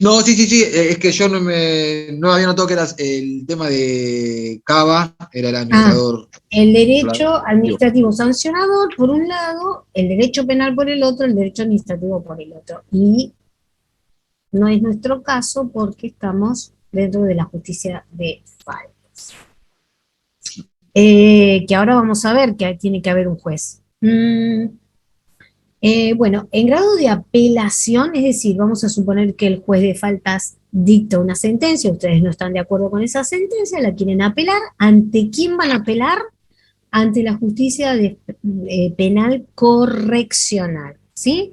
No, sí, es que yo no había notado que era el tema de Cava, era el administrador. El derecho administrativo sancionador por un lado, el derecho penal por el otro, el derecho administrativo por el otro. Y no es nuestro caso porque estamos dentro de la justicia de faltas. Que ahora vamos a ver que tiene que haber un juez. Bueno, en grado de apelación, es decir, vamos a suponer que el juez de faltas dicta una sentencia, ustedes no están de acuerdo con esa sentencia, la quieren apelar, ¿ante quién van a apelar? Ante la justicia penal correccional, ¿sí?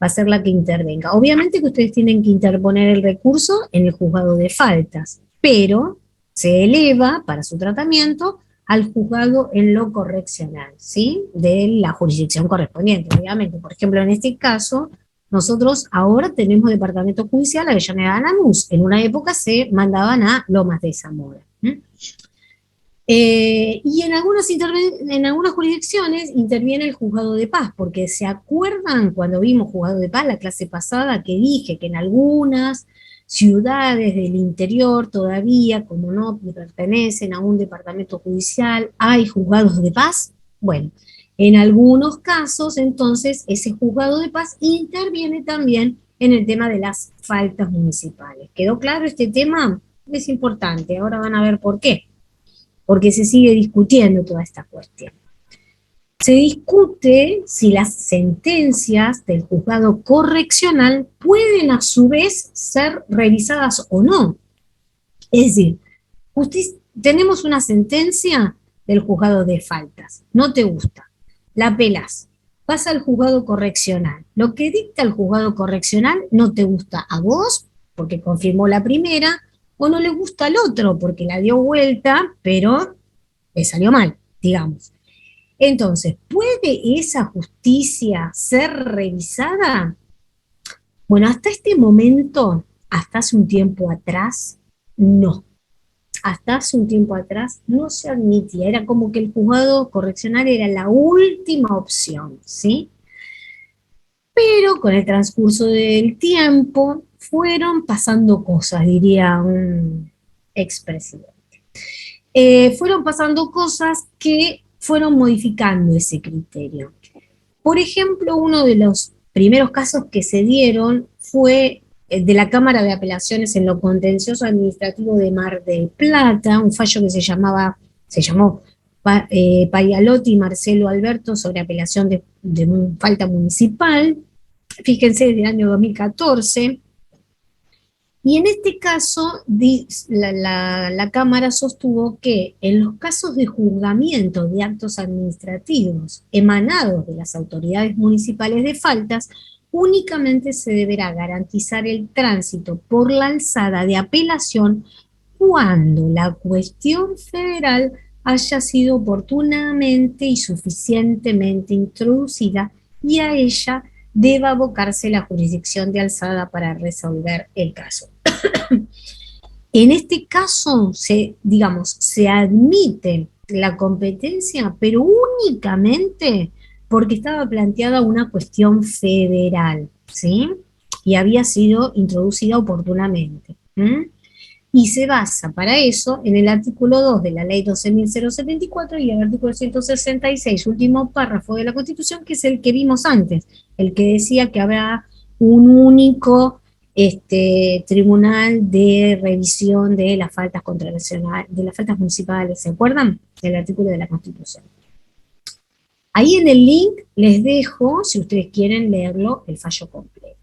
Va a ser la que intervenga. Obviamente que ustedes tienen que interponer el recurso en el juzgado de faltas, pero se eleva para su tratamiento al juzgado en lo correccional, ¿sí? De la jurisdicción correspondiente, obviamente. Por ejemplo, en este caso, nosotros ahora tenemos departamento judicial Avellaneda Lanús. En una época se mandaban a Lomas de Zamora. Y en algunas jurisdicciones interviene el juzgado de paz, porque ¿se acuerdan cuando vimos juzgado de paz la clase pasada que dije que en algunas ciudades del interior todavía, como no pertenecen a un departamento judicial, hay juzgados de paz? Bueno, en algunos casos entonces ese juzgado de paz interviene también en el tema de las faltas municipales. ¿Quedó claro este tema? Es importante, ahora van a ver por qué. Porque se sigue discutiendo toda esta cuestión. se discute si las sentencias del juzgado correccional pueden a su vez ser revisadas o no. Es decir, tenemos una sentencia del juzgado de faltas, no te gusta, la apelás, pasa al juzgado correccional. Lo que dicta el juzgado correccional no te gusta a vos, porque confirmó la primera, o no le gusta al otro, porque la dio vuelta, pero le salió mal, digamos. Entonces, ¿puede esa justicia ser revisada? Bueno, hasta este momento, hasta hace un tiempo atrás, no. Hasta hace un tiempo atrás no se admitía, era como que el juzgado correccional era la última opción, ¿sí? Pero con el transcurso del tiempo fueron pasando cosas, diría un expresidente. Fueron pasando cosas que fueron modificando ese criterio. Por ejemplo, uno de los primeros casos que se dieron fue de la Cámara de Apelaciones en lo contencioso administrativo de Mar del Plata, un fallo que se llamó Paialotti y Marcelo Alberto sobre apelación de falta municipal, fíjense, desde el año 2014, y en este caso la Cámara sostuvo que en los casos de juzgamiento de actos administrativos emanados de las autoridades municipales de faltas, únicamente se deberá garantizar el tránsito por la alzada de apelación cuando la cuestión federal haya sido oportunamente y suficientemente introducida y a ella deba abocarse la jurisdicción de alzada para resolver el caso. En este caso, se admite la competencia, pero únicamente porque estaba planteada una cuestión federal, ¿sí? Y había sido introducida oportunamente. Y se basa para eso en el artículo 2 de la ley 12.074 y el artículo 166, último párrafo de la Constitución, que es el que vimos antes, el que decía que habrá un único tribunal de revisión de las faltas de las faltas municipales, ¿se acuerdan? Del artículo de la Constitución. Ahí en el link les dejo, si ustedes quieren leerlo, el fallo completo.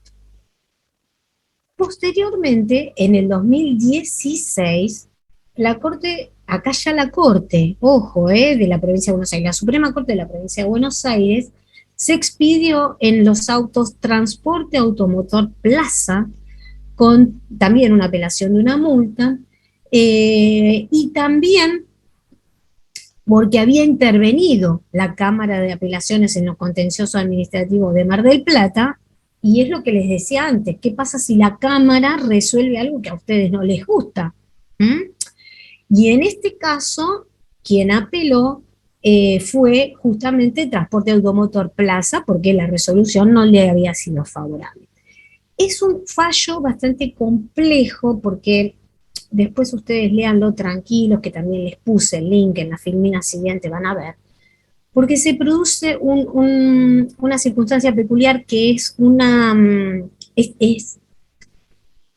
Posteriormente, en el 2016, la Corte, acá ya la Corte, ojo, de la provincia de Buenos Aires, la Suprema Corte de la provincia de Buenos Aires, se expidió en los autos Transporte Automotor Plaza, con también una apelación de una multa, y también porque había intervenido la Cámara de Apelaciones en los contenciosos administrativos de Mar del Plata, y es lo que les decía antes, ¿qué pasa si la Cámara resuelve algo que a ustedes no les gusta? Y en este caso, quien apeló fue justamente Transporte Automotor Plaza, porque la resolución no le había sido favorable. Es un fallo bastante complejo, porque después ustedes léanlo tranquilos, que también les puse el link en la filmina siguiente, van a ver, porque se produce una circunstancia peculiar que es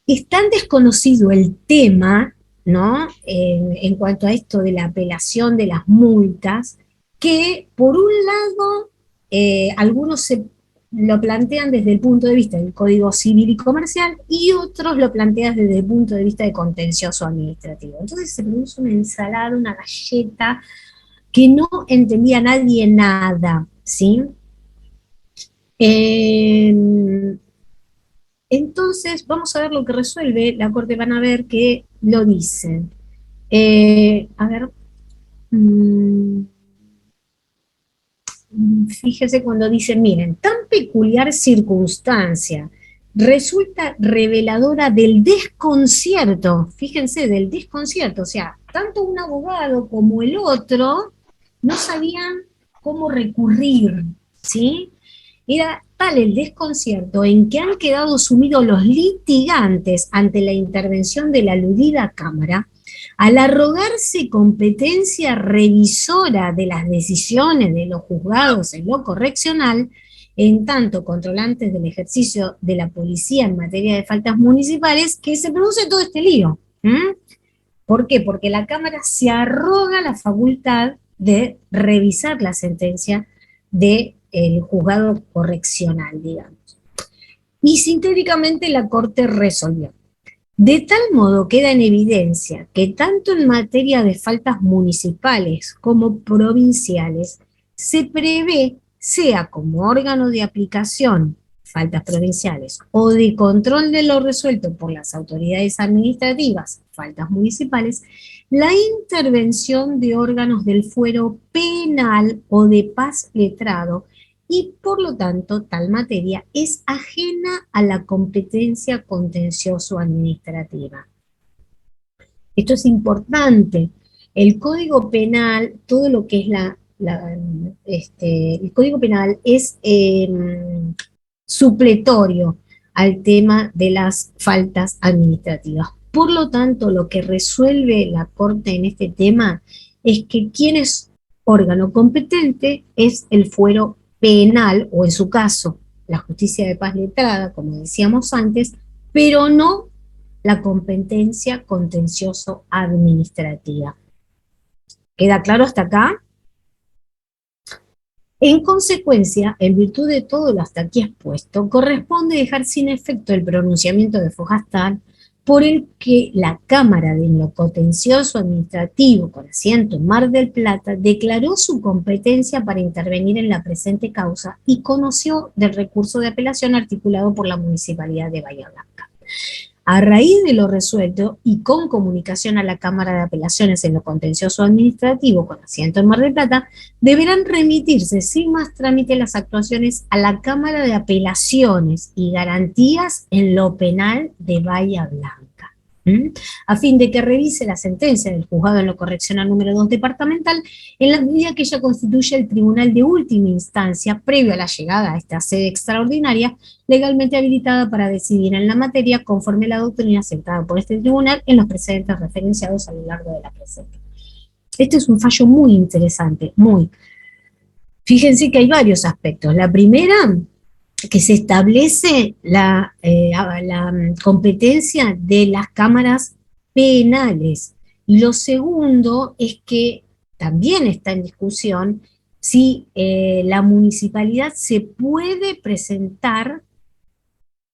es tan desconocido el tema, ¿no? En cuanto a esto de la apelación de las multas, que por un lado algunos lo plantean desde el punto de vista del Código Civil y Comercial y otros lo plantean desde el punto de vista de contencioso administrativo. Entonces se produce una ensalada, una galleta que no entendía nadie nada, ¿sí? Entonces, vamos a ver lo que resuelve la Corte, van a ver que lo dicen. Fíjese cuando dicen, miren, tan peculiar circunstancia resulta reveladora del desconcierto, fíjense, del desconcierto, o sea, tanto un abogado como el otro no sabían cómo recurrir, ¿sí? Era tal el desconcierto en que han quedado sumidos los litigantes ante la intervención de la aludida Cámara, al arrogarse competencia revisora de las decisiones de los juzgados en lo correccional, en tanto controlantes del ejercicio de la policía en materia de faltas municipales, que se produce todo este lío. ¿Por qué? Porque la Cámara se arroga la facultad de revisar la sentencia del juzgado correccional, digamos. Y sintéticamente la Corte resolvió. De tal modo queda en evidencia que tanto en materia de faltas municipales como provinciales se prevé, sea como órgano de aplicación, faltas provinciales, o de control de lo resuelto por las autoridades administrativas, faltas municipales, la intervención de órganos del fuero penal o de paz letrado, y por lo tanto tal materia es ajena a la competencia contencioso-administrativa. Esto es importante. El Código Penal, todo lo que es el Código Penal es supletorio al tema de las faltas administrativas. Por lo tanto, lo que resuelve la Corte en este tema es que quien es órgano competente es el fuero penal, o en su caso, la justicia de paz letrada, como decíamos antes, pero no la competencia contencioso-administrativa. ¿Queda claro hasta acá? En consecuencia, en virtud de todo lo hasta aquí expuesto, corresponde dejar sin efecto el pronunciamiento de Fogastal por el que la Cámara de lo Contencioso Administrativo con asiento en Mar del Plata declaró su competencia para intervenir en la presente causa y conoció del recurso de apelación articulado por la Municipalidad de Bahía Blanca. A raíz de lo resuelto y con comunicación a la Cámara de Apelaciones en lo Contencioso Administrativo con asiento en Mar del Plata, deberán remitirse sin más trámite las actuaciones a la Cámara de Apelaciones y Garantías en lo Penal de Bahía Blanca, a fin de que revise la sentencia del juzgado en lo correccional número 2 departamental en la medida que ella constituye el tribunal de última instancia previo a la llegada a esta sede extraordinaria legalmente habilitada para decidir en la materia conforme a la doctrina aceptada por este tribunal en los precedentes referenciados a lo largo de la presente. Este es un fallo muy interesante, muy. Fíjense que hay varios aspectos. La primera, que se establece la competencia de las cámaras penales. Y lo segundo es que también está en discusión si la municipalidad se puede presentar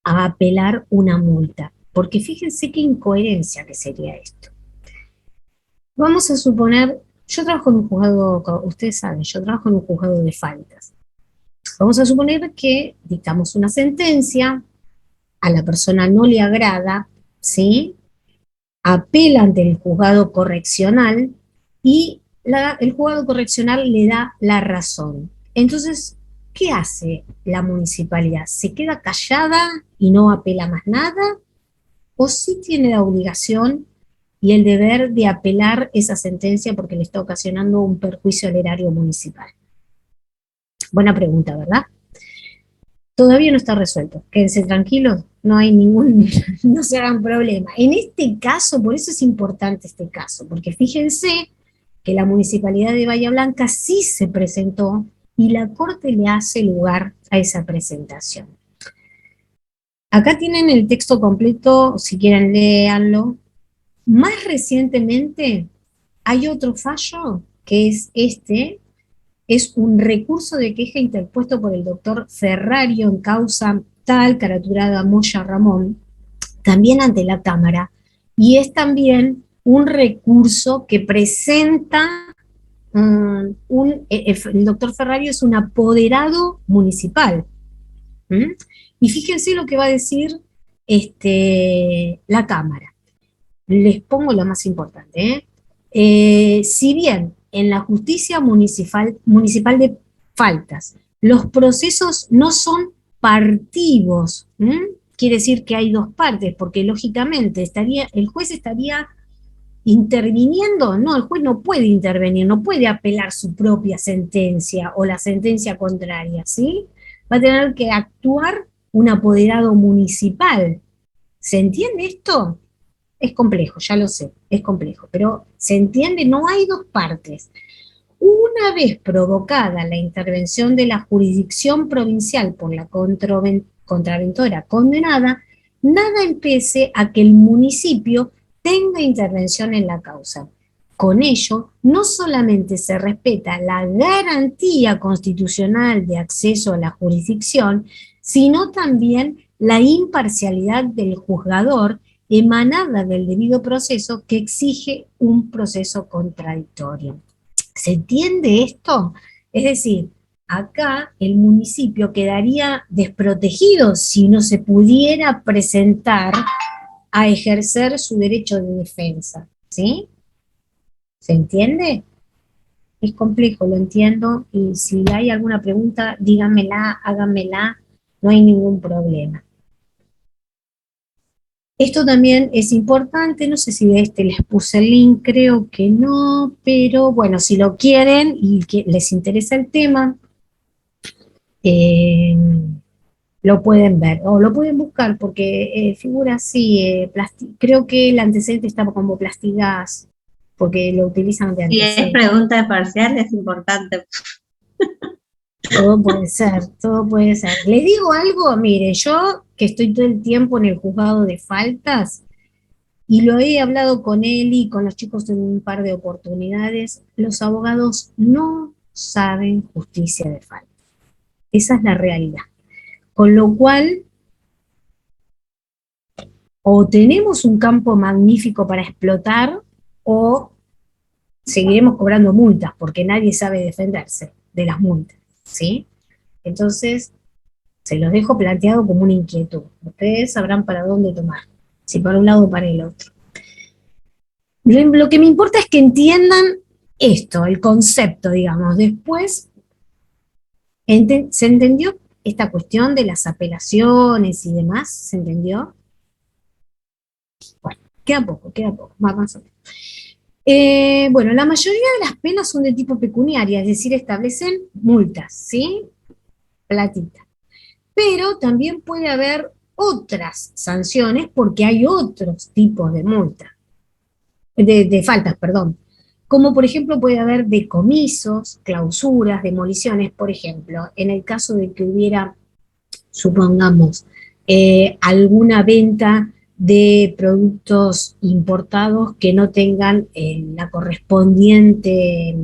a apelar una multa. Porque fíjense qué incoherencia que sería esto. Vamos a suponer, yo trabajo en un juzgado, ustedes saben, yo trabajo en un juzgado de faltas. Vamos a suponer que dictamos una sentencia, a la persona no le agrada, ¿sí? Apela ante el juzgado correccional y el juzgado correccional le da la razón. Entonces, ¿qué hace la municipalidad? ¿Se queda callada y no apela más nada? ¿O sí tiene la obligación y el deber de apelar esa sentencia porque le está ocasionando un perjuicio al erario municipal? Buena pregunta, ¿verdad? Todavía no está resuelto. Quédense tranquilos, no hay no se hagan problema. En este caso, por eso es importante este caso, porque fíjense que la Municipalidad de Bahía Blanca sí se presentó y la Corte le hace lugar a esa presentación. Acá tienen el texto completo, si quieren léanlo. Más recientemente hay otro fallo, que es este. Es un recurso de queja interpuesto por el doctor Ferrario en causa tal, caraturada Moya Ramón, también ante la Cámara, y es también un recurso que presenta el doctor Ferrario es un apoderado municipal. Y fíjense lo que va a decir la Cámara. Les pongo lo más importante. Si bien en la justicia municipal de faltas los procesos no son partivos, quiere decir que hay dos partes, porque lógicamente el juez estaría interviniendo. No, el juez no puede intervenir, no puede apelar su propia sentencia o la sentencia contraria, ¿sí? Va a tener que actuar un apoderado municipal. ¿Se entiende esto? Es complejo, ya lo sé, es complejo, pero se entiende, no hay dos partes. Una vez provocada la intervención de la jurisdicción provincial por la contraventora condenada, nada impide a que el municipio tenga intervención en la causa, con ello no solamente se respeta la garantía constitucional de acceso a la jurisdicción, sino también la imparcialidad del juzgador emanada del debido proceso que exige un proceso contradictorio. ¿Se entiende esto? Es decir, acá el municipio quedaría desprotegido si no se pudiera presentar a ejercer su derecho de defensa, ¿sí? ¿Se entiende? Es complejo, lo entiendo, y si hay alguna pregunta, díganmela, háganmela, no hay ningún problema. Esto también es importante, no sé si de este les puse el link, creo que no, pero bueno, si lo quieren y que les interesa el tema, lo pueden ver, o lo pueden buscar, porque figura así, creo que el antecedente estaba como Plastigas, porque lo utilizan de Si es antecedente. pregunta de parcial, es importante. Todo puede ser, todo puede ser. Les digo algo, mire, yo que estoy todo el tiempo en el juzgado de faltas, y lo he hablado con él y con los chicos en un par de oportunidades, los abogados no saben justicia de falta. Esa es la realidad. Con lo cual, o tenemos un campo magnífico para explotar, o seguiremos cobrando multas, porque nadie sabe defenderse de las multas, ¿sí? Entonces, se los dejo planteado como una inquietud. Ustedes sabrán para dónde tomar, si para un lado o para el otro. Lo que me importa es que entiendan esto, el concepto, digamos. Después, ¿se entendió esta cuestión de las apelaciones y demás? ¿Se entendió? Bueno, queda poco, más o menos. Bueno, la mayoría de las penas son de tipo pecuniaria, es decir, establecen multas, ¿sí? Platita. Pero también puede haber otras sanciones porque hay otros tipos de multas, de faltas, perdón. Como por ejemplo puede haber decomisos, clausuras, demoliciones, por ejemplo, en el caso de que hubiera, supongamos, alguna venta de productos importados que no tengan la correspondiente,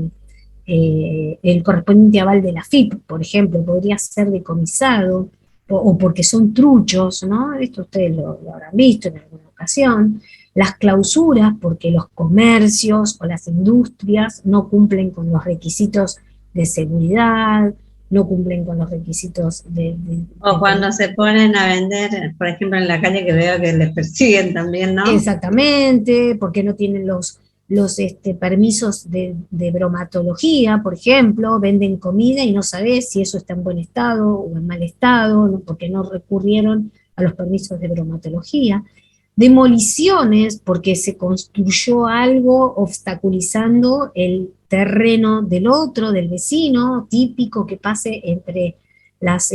el correspondiente aval de la FIP, por ejemplo, podría ser decomisado, o porque son truchos, ¿no? Esto ustedes lo habrán visto en alguna ocasión. Las clausuras, porque los comercios o las industrias no cumplen con los requisitos de seguridad, no cumplen con los requisitos O cuando se ponen a vender, por ejemplo, en la calle, que veo que les persiguen también, ¿no? Exactamente, porque no tienen los permisos de bromatología, por ejemplo, venden comida y no sabés si eso está en buen estado o en mal estado, ¿no? Porque no recurrieron a los permisos de bromatología. Demoliciones, porque se construyó algo obstaculizando el terreno del otro, del vecino, típico que pase entre las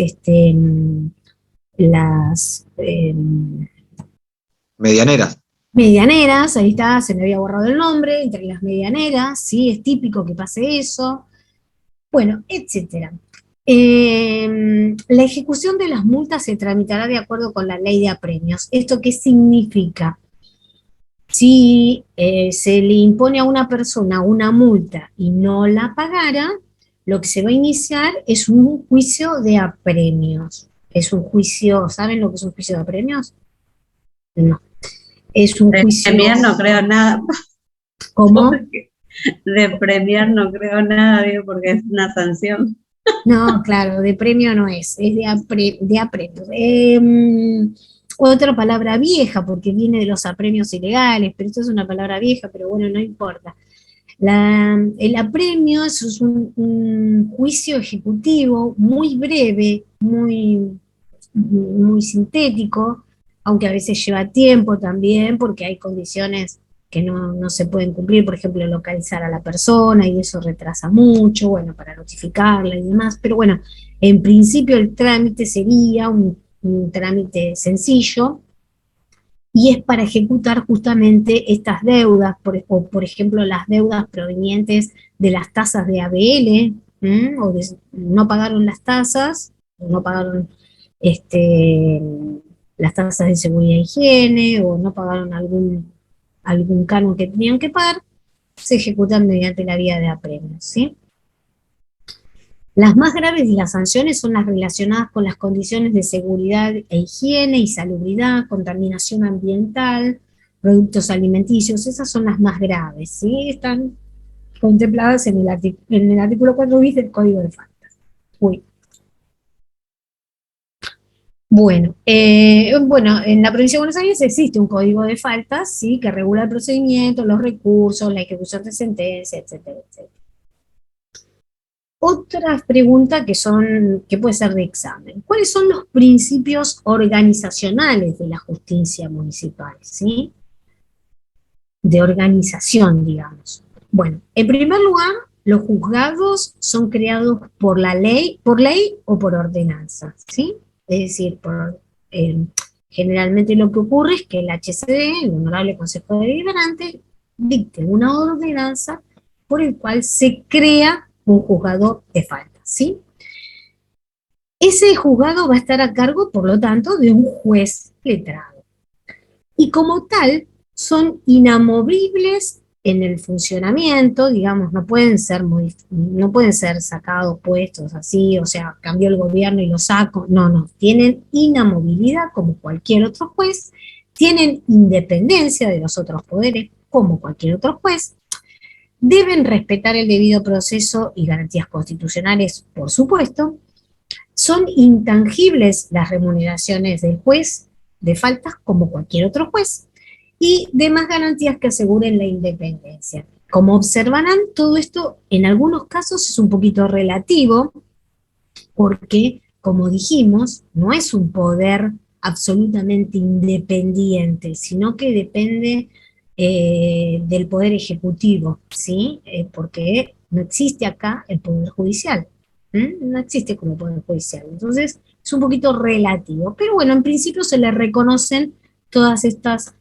Medianeras. medianeras, ahí está, se me había borrado el nombre, entre las medianeras, sí, es típico que pase eso, bueno, etcétera. La ejecución de las multas se tramitará de acuerdo con la ley de apremios. ¿Esto qué significa? Si se le impone a una persona una multa y no la pagara, lo que se va a iniciar es un juicio de apremios. Es un juicio, ¿saben lo que es un juicio de apremios? No. Es un De juicio... premiar no creo nada. ¿Cómo? De premiar no creo nada, digo, porque es una sanción. No, claro, de premio no es de apremios. Otra palabra vieja, porque viene de los apremios ilegales, pero esto es una palabra vieja, pero bueno, no importa. El apremio es un juicio ejecutivo muy breve, muy sintético, aunque a veces lleva tiempo también, porque hay condiciones que no se pueden cumplir, por ejemplo, localizar a la persona, y eso retrasa mucho, bueno, para notificarla y demás, pero bueno, en principio el trámite sería un trámite sencillo, y es para ejecutar justamente estas deudas, por ejemplo, las deudas provenientes de las tasas de ABL, no pagaron las tasas, no pagaron las tasas de seguridad e higiene, o no pagaron algún canon que tenían que pagar, se ejecutan mediante la vía de apremio, ¿sí? Las más graves de las sanciones son las relacionadas con las condiciones de seguridad e higiene y salubridad, contaminación ambiental, productos alimenticios, esas son las más graves, ¿sí? Están contempladas en el artículo 4 bis del Código de Faltas. Uy. Bueno, en la provincia de Buenos Aires existe un código de faltas, ¿sí? Que regula el procedimiento, los recursos, la ejecución de sentencia, etcétera, etcétera. Otras preguntas que puede ser de examen. ¿Cuáles son los principios organizacionales de la justicia municipal, ¿sí? De organización, digamos. Bueno, en primer lugar, los juzgados son creados por ley o por ordenanza, ¿sí? Es decir, generalmente lo que ocurre es que el HCD, el Honorable Consejo Deliberante, dicte una ordenanza por el cual se crea un juzgado de falta, ¿sí? Ese juzgado va a estar a cargo, por lo tanto, de un juez letrado. Y como tal, son inamovibles en el funcionamiento, digamos, no pueden ser sacados, puestos así, o sea, cambió el gobierno y lo saco, no, tienen inamovilidad como cualquier otro juez, tienen independencia de los otros poderes como cualquier otro juez, deben respetar el debido proceso y garantías constitucionales, por supuesto, son intangibles las remuneraciones del juez de faltas como cualquier otro juez, y demás garantías que aseguren la independencia. Como observarán, todo esto en algunos casos es un poquito relativo, porque, como dijimos, no es un poder absolutamente independiente, sino que depende del poder ejecutivo, ¿sí? Porque no existe acá el poder judicial, no existe como poder judicial, entonces es un poquito relativo, pero bueno, en principio se le reconocen todas estos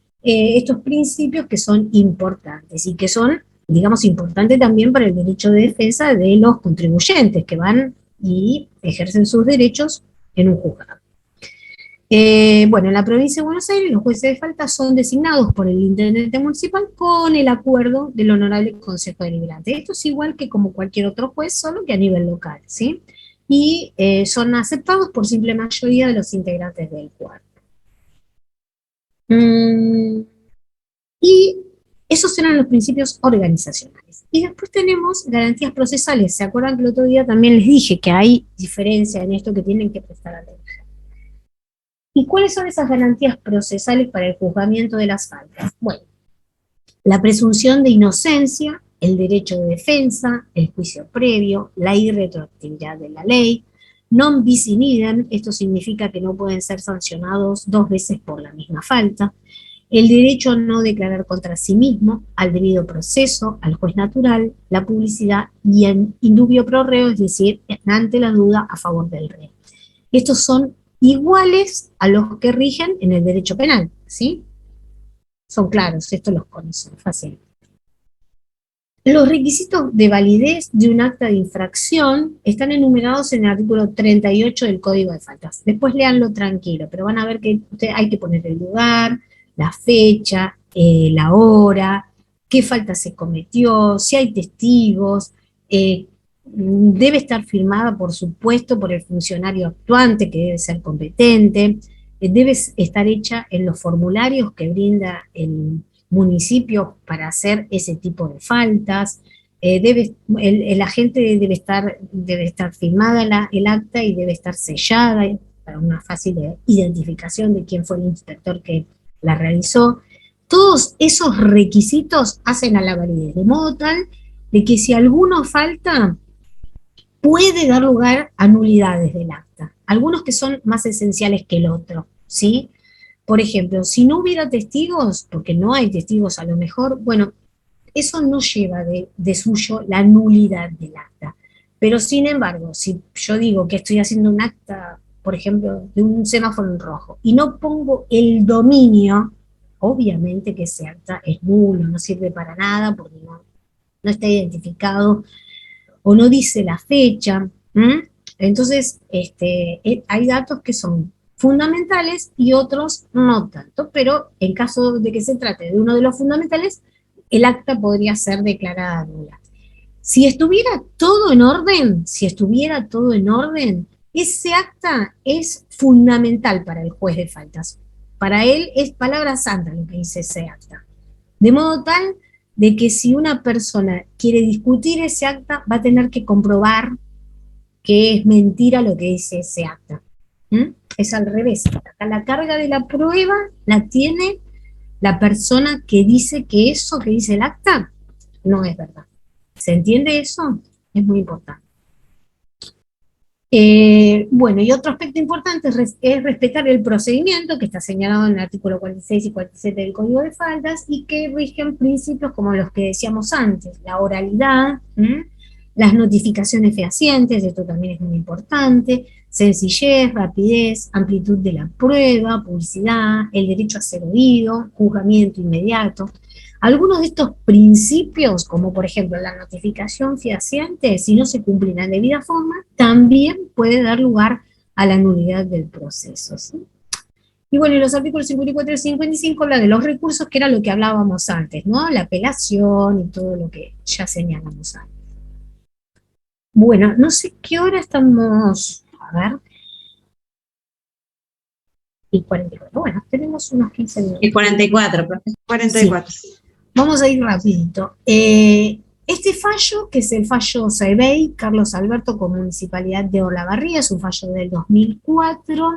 principios que son importantes y que son, digamos, importantes también para el derecho de defensa de los contribuyentes que van y ejercen sus derechos en un juzgado. En la provincia de Buenos Aires los jueces de falta son designados por el intendente municipal con el acuerdo del Honorable Consejo Deliberante. Esto es igual que como cualquier otro juez, solo que a nivel local, ¿sí? Y son aceptados por simple mayoría de los integrantes del cuerpo. Y esos eran los principios organizacionales. Y después tenemos garantías procesales. ¿Se acuerdan que el otro día también les dije que hay diferencia en esto que tienen que prestar atención? ¿Y cuáles son esas garantías procesales para el juzgamiento de las faltas? Bueno, la presunción de inocencia, el derecho de defensa, el juicio previo, la irretroactividad de la ley, non bis in idem, esto significa que no pueden ser sancionados dos veces por la misma falta, el derecho a no declarar contra sí mismo, al debido proceso, al juez natural, la publicidad y el indubio pro reo, es decir, ante la duda a favor del reo. Estos son iguales a los que rigen en el derecho penal, ¿sí? Son claros, esto los conocen fácilmente. Los requisitos de validez de un acta de infracción están enumerados en el artículo 38 del Código de Faltas. Después léanlo tranquilo, pero van a ver que hay que poner el lugar, la fecha, la hora, qué falta se cometió, si hay testigos, debe estar firmada, por supuesto, por el funcionario actuante, que debe ser competente, debe estar hecha en los formularios que brinda el municipio para hacer ese tipo de faltas, el agente debe estar firmada el acta y debe estar sellada para una fácil identificación de quién fue el inspector que la realizó. Todos esos requisitos hacen a la validez, de modo tal de que si alguno falta, puede dar lugar a nulidades del acta, algunos que son más esenciales que el otro, ¿sí? Por ejemplo, si no hubiera testigos, porque no hay testigos a lo mejor, bueno, eso no lleva de suyo la nulidad del acta. Pero sin embargo, si yo digo que estoy haciendo un acta, por ejemplo, de un semáforo en rojo, y no pongo el dominio, obviamente que ese acta es nulo, no sirve para nada, porque no está identificado, o no dice la fecha. Entonces, hay datos que son fundamentales y otros no tanto, pero en caso de que se trate de uno de los fundamentales, el acta podría ser declarada nula. Si estuviera todo en orden, ese acta es fundamental para el juez de faltas. Para él es palabra santa lo que dice ese acta. De modo tal de que si una persona quiere discutir ese acta, va a tener que comprobar que es mentira lo que dice ese acta. Es al revés. Acá la carga de la prueba la tiene la persona que dice que eso que dice el acta no es verdad. ¿Se entiende eso? Es muy importante. Bueno, y otro aspecto importante es respetar el procedimiento que está señalado en el artículo 46 y 47 del Código de Faltas y que rigen principios como los que decíamos antes, la oralidad, las notificaciones fehacientes, esto también es muy importante, sencillez, rapidez, amplitud de la prueba, publicidad, el derecho a ser oído, juzgamiento inmediato. Algunos de estos principios, como por ejemplo la notificación fehaciente, si no se cumple en la debida forma, también puede dar lugar a la nulidad del proceso, ¿sí? Y bueno, y los artículos 54 y 55 hablan de los recursos, que era lo que hablábamos antes, ¿no? La apelación y todo lo que ya señalamos antes. Bueno, no sé qué hora estamos, a ver. Y 44, bueno, tenemos unos 15 minutos. Y 44, profe. 44. Sí. Vamos a ir rapidito. Este fallo, que es el fallo Sebey, Carlos Alberto con Municipalidad de Olavarría, es un fallo del 2004,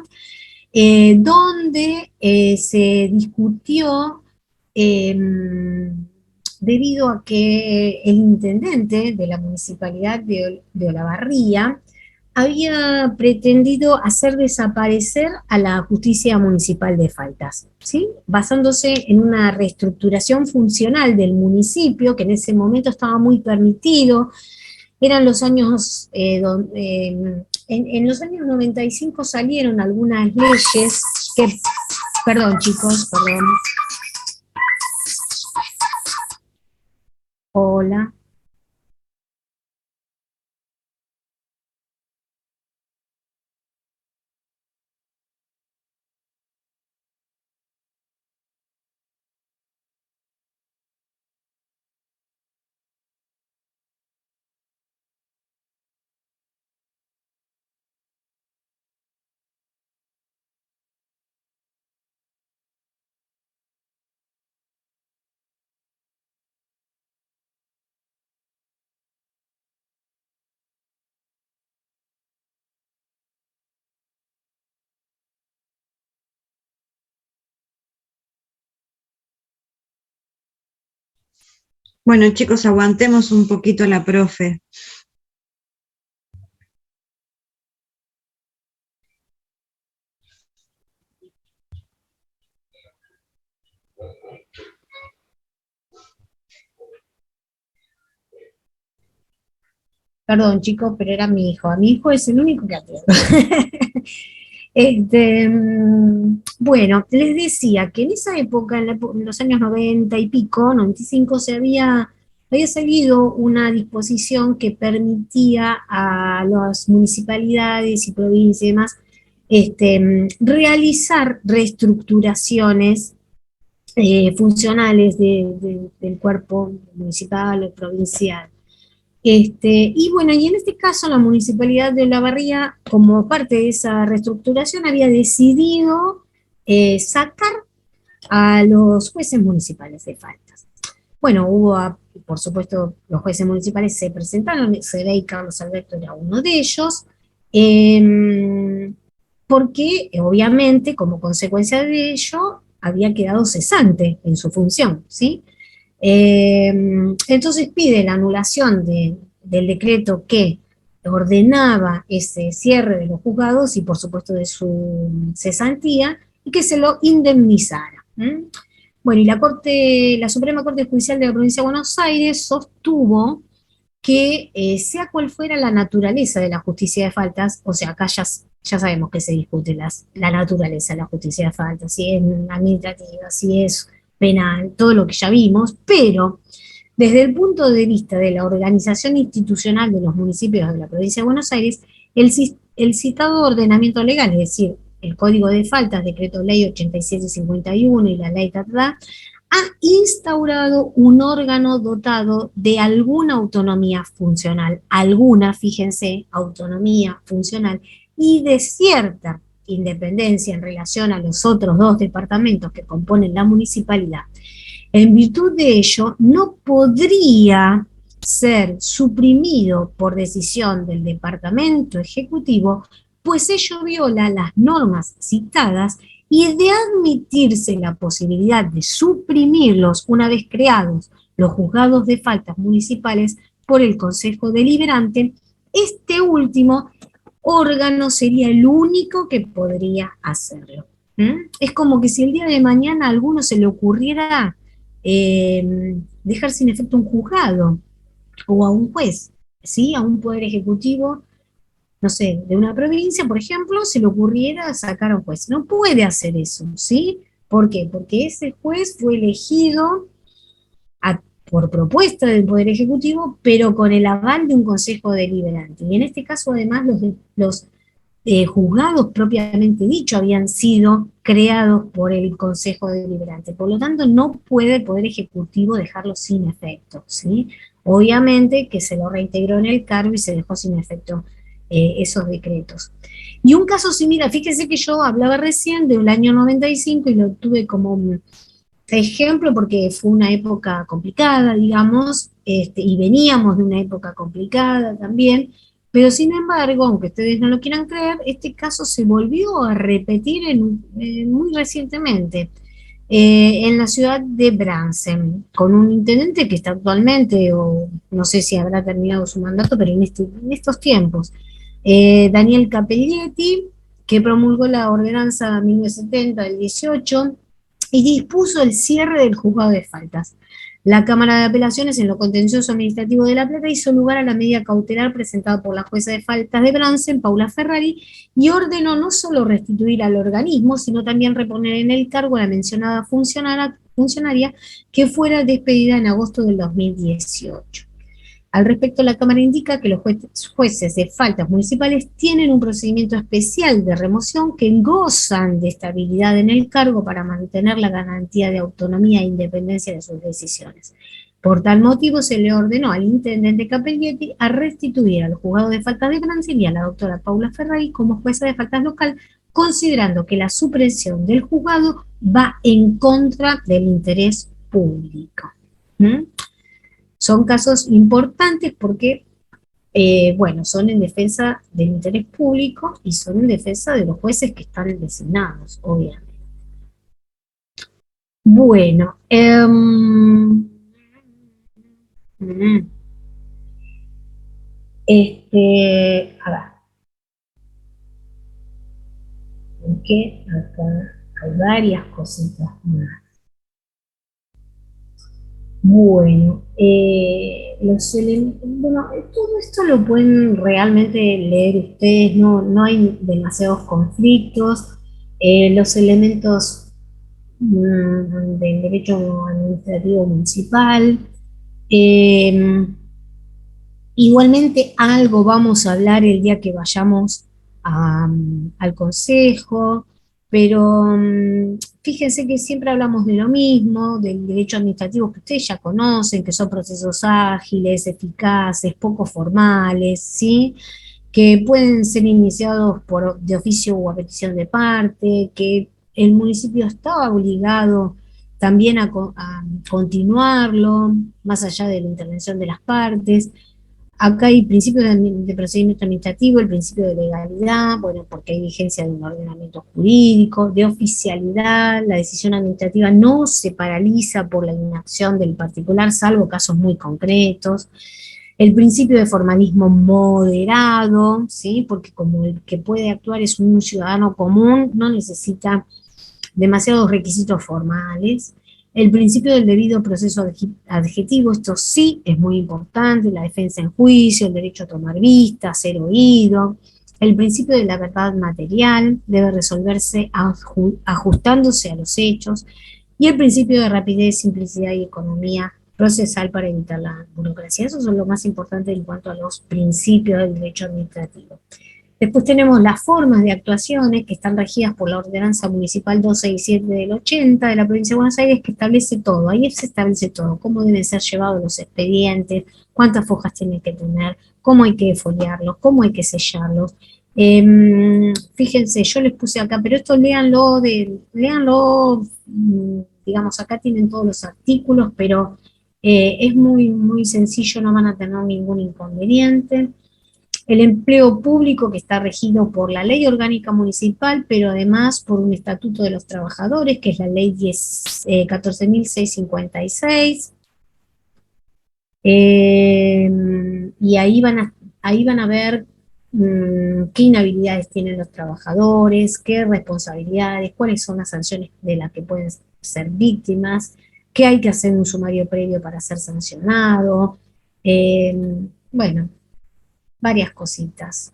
donde se discutió debido a que el intendente de la Municipalidad de Olavarría había pretendido hacer desaparecer a la Justicia Municipal de Faltas, ¿sí? Basándose en una reestructuración funcional del municipio, que en ese momento estaba muy permitido. Eran los años, en los años 95 salieron algunas leyes que, perdón chicos, perdón. Hola. Bueno, chicos, aguantemos un poquito a la profe. Perdón, chicos, pero era mi hijo. A mi hijo es el único que atiendo. Bueno, les decía que en esa época, en los años 90 y pico, 95, había salido una disposición que permitía a las municipalidades y provincias y demás realizar reestructuraciones funcionales del cuerpo municipal o provincial. Y bueno, y en este caso la Municipalidad de Olavarría, como parte de esa reestructuración, había decidido sacar a los jueces municipales de faltas. Bueno, por supuesto, los jueces municipales se presentaron, Sebey y Carlos Alberto era uno de ellos, porque obviamente, como consecuencia de ello, había quedado cesante en su función, ¿sí? Entonces pide la anulación del decreto que ordenaba ese cierre de los juzgados y por supuesto de su cesantía, y que se lo indemnizara. Bueno, y la Suprema Corte Judicial de la Provincia de Buenos Aires sostuvo que sea cual fuera la naturaleza de la justicia de faltas, o sea, acá ya sabemos que se discute la naturaleza de la justicia de faltas, si es administrativa, si es penal, todo lo que ya vimos, pero desde el punto de vista de la organización institucional de los municipios de la provincia de Buenos Aires, el citado ordenamiento legal, es decir, el Código de Faltas, Decreto Ley 8751 y la Ley TATDA, ha instaurado un órgano dotado de alguna autonomía funcional, alguna, fíjense, autonomía funcional, y de cierta independencia en relación a los otros dos departamentos que componen la municipalidad. En virtud de ello, no podría ser suprimido por decisión del departamento ejecutivo, pues ello viola las normas citadas, y de admitirse la posibilidad de suprimirlos una vez creados los juzgados de faltas municipales por el Consejo Deliberante, este último órgano sería el único que podría hacerlo. Es como que si el día de mañana a alguno se le ocurriera dejar sin efecto un juzgado o a un juez, ¿sí? A un poder ejecutivo, no sé, de una provincia, por ejemplo, se le ocurriera sacar a un juez. No puede hacer eso, ¿sí? ¿Por qué? Porque ese juez fue elegido por propuesta del Poder Ejecutivo, pero con el aval de un Consejo Deliberante. Y en este caso, además, los juzgados propiamente dicho habían sido creados por el Consejo Deliberante. Por lo tanto, no puede el Poder Ejecutivo dejarlo sin efecto, ¿sí? Obviamente que se lo reintegró en el cargo y se dejó sin efecto esos decretos. Y un caso similar, fíjense que yo hablaba recién del año 95 y lo tuve como un ejemplo porque fue una época complicada, digamos, y veníamos de una época complicada también, pero sin embargo, aunque ustedes no lo quieran creer, este caso se volvió a repetir muy recientemente en la ciudad de Bransen, con un intendente que está actualmente, o no sé si habrá terminado su mandato, pero en estos tiempos, Daniel Capelletti, que promulgó la ordenanza 1970 del 18 y dispuso el cierre del juzgado de faltas. La Cámara de Apelaciones en lo contencioso administrativo de La Plata hizo lugar a la medida cautelar presentada por la jueza de faltas de Bransen, Paula Ferrari, y ordenó no solo restituir al organismo, sino también reponer en el cargo a la mencionada funcionaria que fuera despedida en agosto del 2018. Al respecto, la Cámara indica que los jueces de faltas municipales tienen un procedimiento especial de remoción que gozan de estabilidad en el cargo para mantener la garantía de autonomía e independencia de sus decisiones. Por tal motivo, se le ordenó al intendente Capelletti a restituir al juzgado de faltas de Bransen y a la doctora Paula Ferrari como jueza de faltas local, considerando que la supresión del juzgado va en contra del interés público. Son casos importantes porque, bueno, son en defensa del interés público y son en defensa de los jueces que están designados, obviamente. Bueno, a ver, porque acá hay varias cositas más. Bueno, todo esto lo pueden realmente leer ustedes, no hay demasiados conflictos. Los elementos del derecho administrativo municipal. Igualmente algo vamos a hablar el día que vayamos al consejo, pero fíjense que siempre hablamos de lo mismo, del derecho administrativo que ustedes ya conocen, que son procesos ágiles, eficaces, poco formales, ¿sí? Que pueden ser iniciados de oficio o a petición de parte, que el municipio está obligado también a continuarlo, más allá de la intervención de las partes. Acá hay principios de procedimiento administrativo, el principio de legalidad, bueno, porque hay vigencia de un ordenamiento jurídico, de oficialidad, la decisión administrativa no se paraliza por la inacción del particular, salvo casos muy concretos. El principio de formalismo moderado, ¿sí? Porque como el que puede actuar es un ciudadano común, no necesita demasiados requisitos formales. El principio del debido proceso adjetivo, esto sí es muy importante, la defensa en juicio, el derecho a tomar vista, a ser oído. El principio de la verdad material debe resolverse ajustándose a los hechos. Y el principio de rapidez, simplicidad y economía procesal para evitar la burocracia. Esos son lo más importante en cuanto a los principios del derecho administrativo. Después tenemos las formas de actuaciones que están regidas por la Ordenanza Municipal 267 del 80 de la Provincia de Buenos Aires, que establece todo. Ahí se establece todo, cómo deben ser llevados los expedientes, cuántas hojas tienen que tener, cómo hay que foliarlos, cómo hay que sellarlos. Fíjense, yo les puse acá, pero esto léanlo, digamos, acá tienen todos los artículos, pero es muy, muy sencillo, no van a tener ningún inconveniente. El empleo público que está regido por la Ley Orgánica Municipal, pero además por un Estatuto de los Trabajadores, que es la Ley 14.656. Y ahí van a ver qué inhabilidades tienen los trabajadores, qué responsabilidades, cuáles son las sanciones de las que pueden ser víctimas, qué hay que hacer en un sumario previo para ser sancionado. Bueno, varias cositas.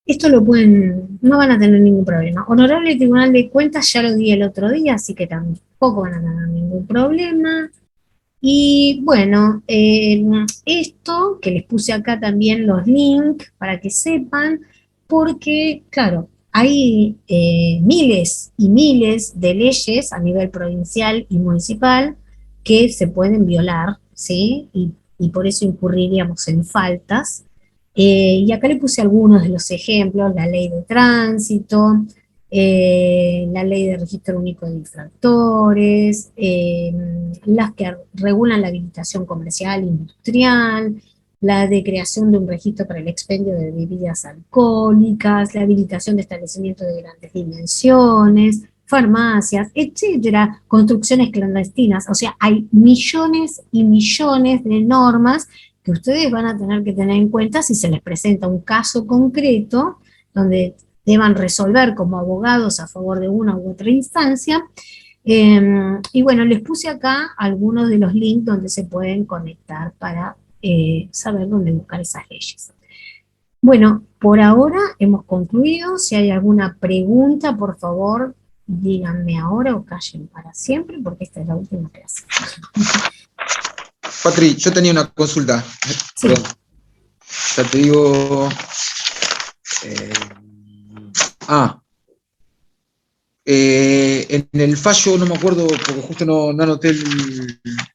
Esto lo pueden, no van a tener ningún problema. Honorable Tribunal de Cuentas, ya lo di el otro día, así que tampoco van a tener ningún problema. Y bueno, esto que les puse acá también los links para que sepan, porque claro, hay miles y miles de leyes a nivel provincial y municipal que se pueden violar, ¿sí? Y por eso incurriríamos en faltas. Y acá le puse algunos de los ejemplos: la ley de tránsito, la ley de registro único de infractores, las que regulan la habilitación comercial e industrial, la de creación de un registro para el expendio de bebidas alcohólicas, la habilitación de establecimientos de grandes dimensiones, farmacias, etcétera, construcciones clandestinas. O sea, hay millones y millones de normas que ustedes van a tener que tener en cuenta si se les presenta un caso concreto donde deban resolver como abogados a favor de una u otra instancia. Y bueno, les puse acá algunos de los links donde se pueden conectar para saber dónde buscar esas leyes. Bueno, por ahora hemos concluido. Si hay alguna pregunta, por favor, díganme ahora o callen para siempre, porque esta es la última clase. Patri, yo tenía una consulta. Sí. Perdón. Ya te digo. En el fallo, no me acuerdo, porque justo no anoté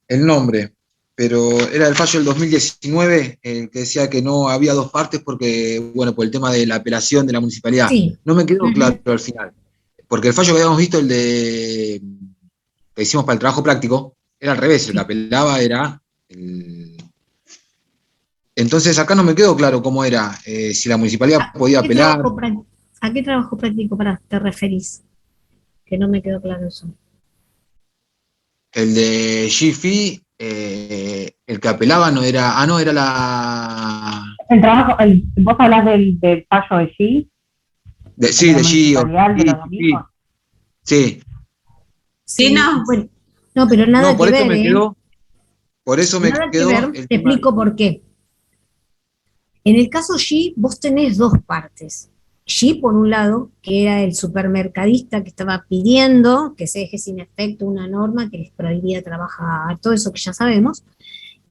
el nombre, pero era el fallo del 2019, el que decía que no había dos partes porque, bueno, por el tema de la apelación de la municipalidad. Sí. No me quedó claro al final, porque el fallo que habíamos visto, que hicimos para el trabajo práctico, era al revés, el que apelaba era Entonces acá no me quedó claro cómo era, si la municipalidad podía apelar. ¿A qué trabajo práctico te referís? Que no me quedó claro eso. El de Jiffy, el que apelaba no era, no, era la... El trabajo, vos hablas del fallo de G. Sí, de G. Sí. Sí, no, bueno, no, pero nada por que eso ver, me quedó, por eso me nada quedó. Que ver, te explico por qué. En el caso G, vos tenés dos partes. G, por un lado, que era el supermercadista que estaba pidiendo que se deje sin efecto una norma que les prohibía trabajar, todo eso que ya sabemos.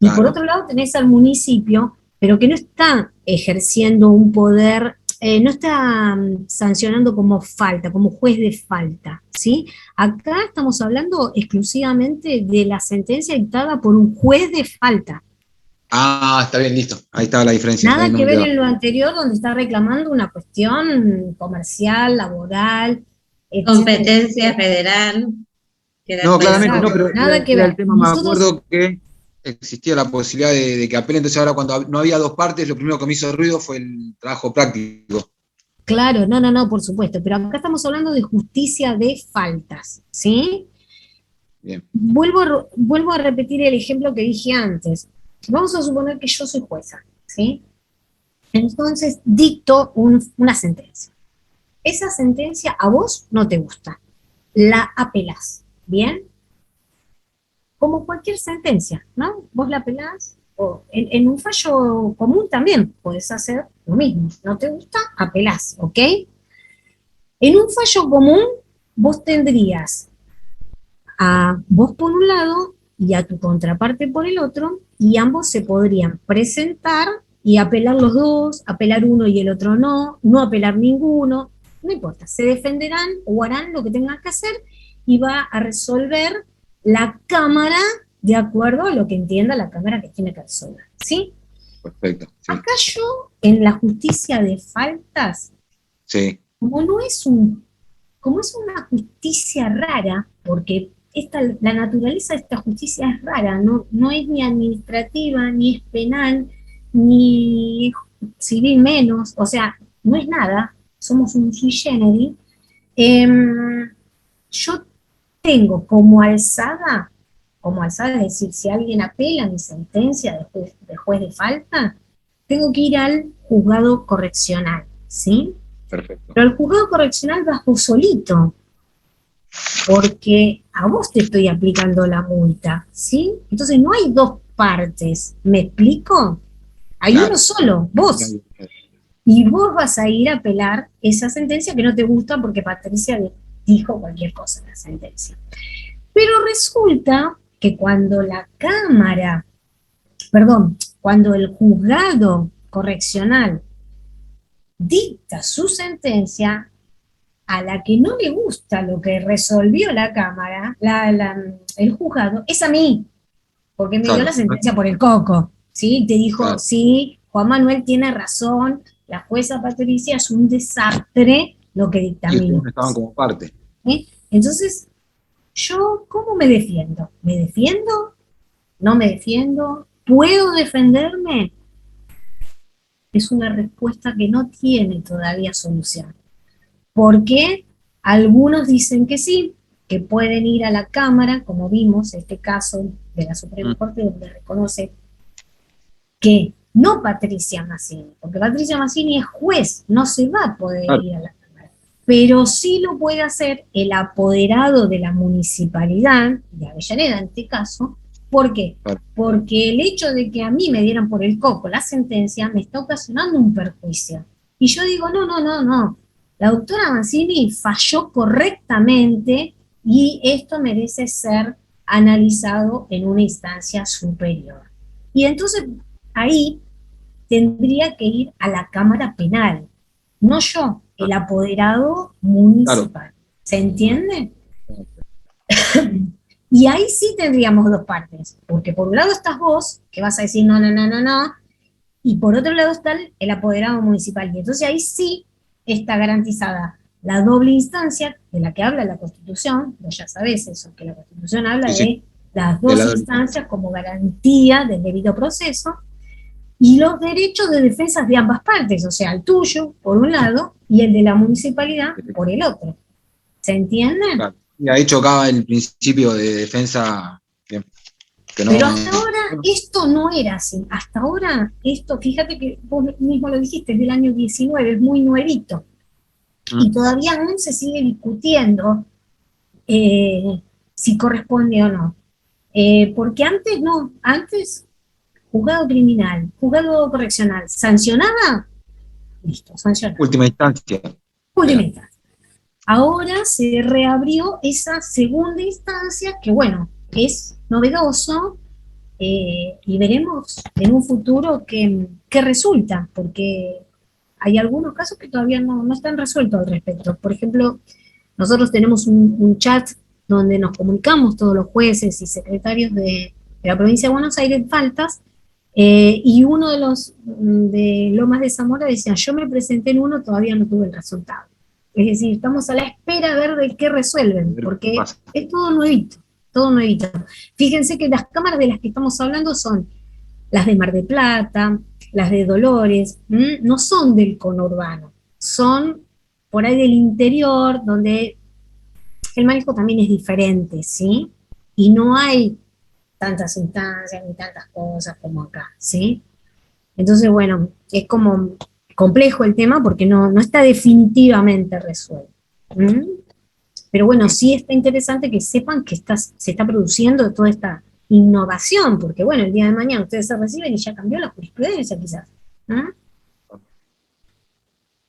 Y claro, por otro lado tenés al municipio, pero que no está ejerciendo un poder, no está sancionando como falta, como juez de falta, ¿sí? Acá estamos hablando exclusivamente de la sentencia dictada por un juez de falta. Ah, está bien, listo. Ahí estaba la diferencia. Nada que ver en lo anterior, donde está reclamando una cuestión comercial, laboral, competencia federal. No, claramente no, pero nada que ver. El tema, me acuerdo que existía la posibilidad de que apelen. Entonces ahora, cuando no había dos partes, lo primero que me hizo ruido fue el trabajo práctico. Claro, no, por supuesto, pero acá estamos hablando de justicia de faltas, ¿sí? Bien. Vuelvo a repetir el ejemplo que dije antes. Vamos a suponer que yo soy jueza, ¿sí? Entonces dicto una sentencia. Esa sentencia a vos no te gusta, la apelás, ¿bien? Como cualquier sentencia, ¿no? Vos la apelás, o en un fallo común también podés hacer lo mismo. No te gusta, apelás, ¿ok? En un fallo común vos tendrías a vos por un lado y a tu contraparte por el otro, y ambos se podrían presentar y apelar los dos, apelar uno y el otro no, no apelar ninguno, no importa, se defenderán o harán lo que tengan que hacer y va a resolver la Cámara de acuerdo a lo que entienda la Cámara que tiene que resolver, ¿sí? Perfecto. Sí. Acá yo, en la justicia de faltas, Sí. como es una justicia rara, porque la naturaleza de esta justicia es rara, no es ni administrativa, ni es penal, ni civil menos, o sea, no es nada, somos un sui generis. Yo tengo como alzada, es decir, si alguien apela mi sentencia de juez de falta, tengo que ir al juzgado correccional, ¿sí? Perfecto. Pero el juzgado correccional vas vos solito, porque a vos te estoy aplicando la multa, ¿sí? Entonces no hay dos partes, ¿me explico? Hay Claro. uno solo, vos. Y vos vas a ir a apelar esa sentencia que no te gusta porque Patricia dijo cualquier cosa en la sentencia. Pero resulta que cuando cuando el juzgado correccional dicta su sentencia, a la que no le gusta lo que resolvió la Cámara, el juzgado, es a mí, porque me dio la sentencia por el coco, ¿sí? Te dijo, sí, Juan Manuel tiene razón, la jueza Patricia es un desastre lo que Y dictaminó. ustedes estaban como parte. Entonces, ¿yo cómo me defiendo? ¿Me defiendo? ¿No me defiendo? ¿Puedo defenderme? Es una respuesta que no tiene todavía solución. Porque algunos dicen que sí, que pueden ir a la Cámara, como vimos este caso de la Suprema Corte, donde reconoce que no Patricia Mazzini, porque Patricia Mazzini es juez, no se va a poder ir a la Cámara, pero sí lo puede hacer el apoderado de la municipalidad, de Avellaneda en este caso. ¿Por qué? Porque el hecho de que a mí me dieran por el coco la sentencia me está ocasionando un perjuicio. Y yo digo, no. La doctora Mazzini falló correctamente y esto merece ser analizado en una instancia superior. Y entonces ahí tendría que ir a la Cámara Penal, no yo, el apoderado municipal. Claro. ¿Se entiende? Y ahí sí tendríamos dos partes, porque por un lado estás vos, que vas a decir no, y por otro lado está el apoderado municipal, y entonces ahí sí está garantizada la doble instancia de la que habla la Constitución, vos ya sabés eso, que la Constitución habla de las dos instancias como garantía del debido proceso, y los derechos de defensa de ambas partes, o sea, el tuyo por un lado, y el de la municipalidad por el otro. ¿Se entiende? Claro. Y ahí chocaba el principio de defensa que no... Pero hasta ahora esto no era así. Hasta ahora esto, fíjate que vos mismo lo dijiste, es del año 19, es muy nuevito. Y todavía aún se sigue discutiendo si corresponde o no. Porque antes no, antes juzgado criminal, juzgado correccional, sancionada, listo, sancionada. Última instancia. Última instancia. Ahora se reabrió esa segunda instancia que, bueno, es novedoso y veremos en un futuro qué resulta, porque hay algunos casos que todavía no están resueltos al respecto. Por ejemplo, nosotros tenemos un chat donde nos comunicamos todos los jueces y secretarios de la provincia de Buenos Aires en faltas, y uno de los de Lomas de Zamora decía, yo me presenté en uno, todavía no tuve el resultado. Es decir, estamos a la espera de ver de qué resuelven, porque es todo nuevito, todo nuevito. Fíjense que las cámaras de las que estamos hablando son las de Mar del Plata, las de Dolores, no son del conurbano, son por ahí del interior, donde el manejo también es diferente, ¿sí? Y no hay tantas instancias ni tantas cosas como acá, ¿sí? Entonces, bueno, es como complejo el tema porque no está definitivamente resuelto. Pero bueno, sí está interesante que sepan que se está produciendo toda esta innovación, porque bueno, el día de mañana ustedes se reciben y ya cambió la jurisprudencia quizás.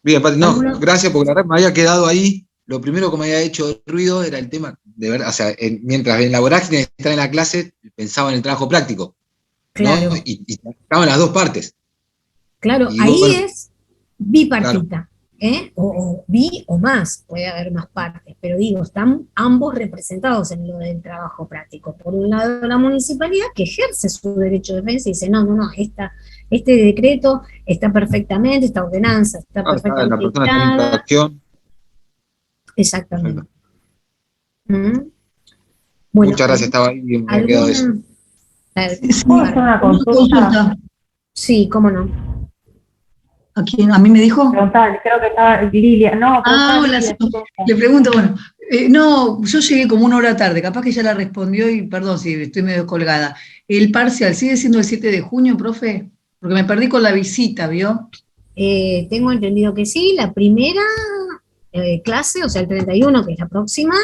Bien, Pati, no, gracias, porque la verdad me había quedado ahí. Lo primero que me había hecho ruido era el tema de ver, o sea, mientras en la vorágine de estar en la clase, pensaba en el trabajo práctico. Claro. ¿No? Y estaban las dos partes. Claro, Y ahí bueno, es bipartita, ¿eh? O bi o más, puede haber más partes, pero digo, están ambos representados en lo del trabajo práctico. Por un lado, la municipalidad que ejerce su derecho de defensa y dice, no, no, no, este decreto está perfectamente, esta ordenanza está la perfectamente persona está en dictada, infracción. exactamente. Perfecto. ¿Mm? Bueno, Muchas gracias, estaba ahí y me había quedado eso. ¿algún, ¿Puedo hacer una Una consulta? consulta. sí, cómo no. ¿A quién? ¿A mí me dijo? Preguntar, creo que estaba Lilia. No, pero estaba Hola, Lilia. sí. Le pregunto, bueno, no, yo llegué como 1 hora tarde, capaz que ya la respondió y perdón si estoy medio colgada. ¿El parcial sigue siendo el 7 de junio, profe? Porque me perdí con la visita, ¿vio? Tengo entendido que sí, la primera clase, o sea, el 31, que es la próxima,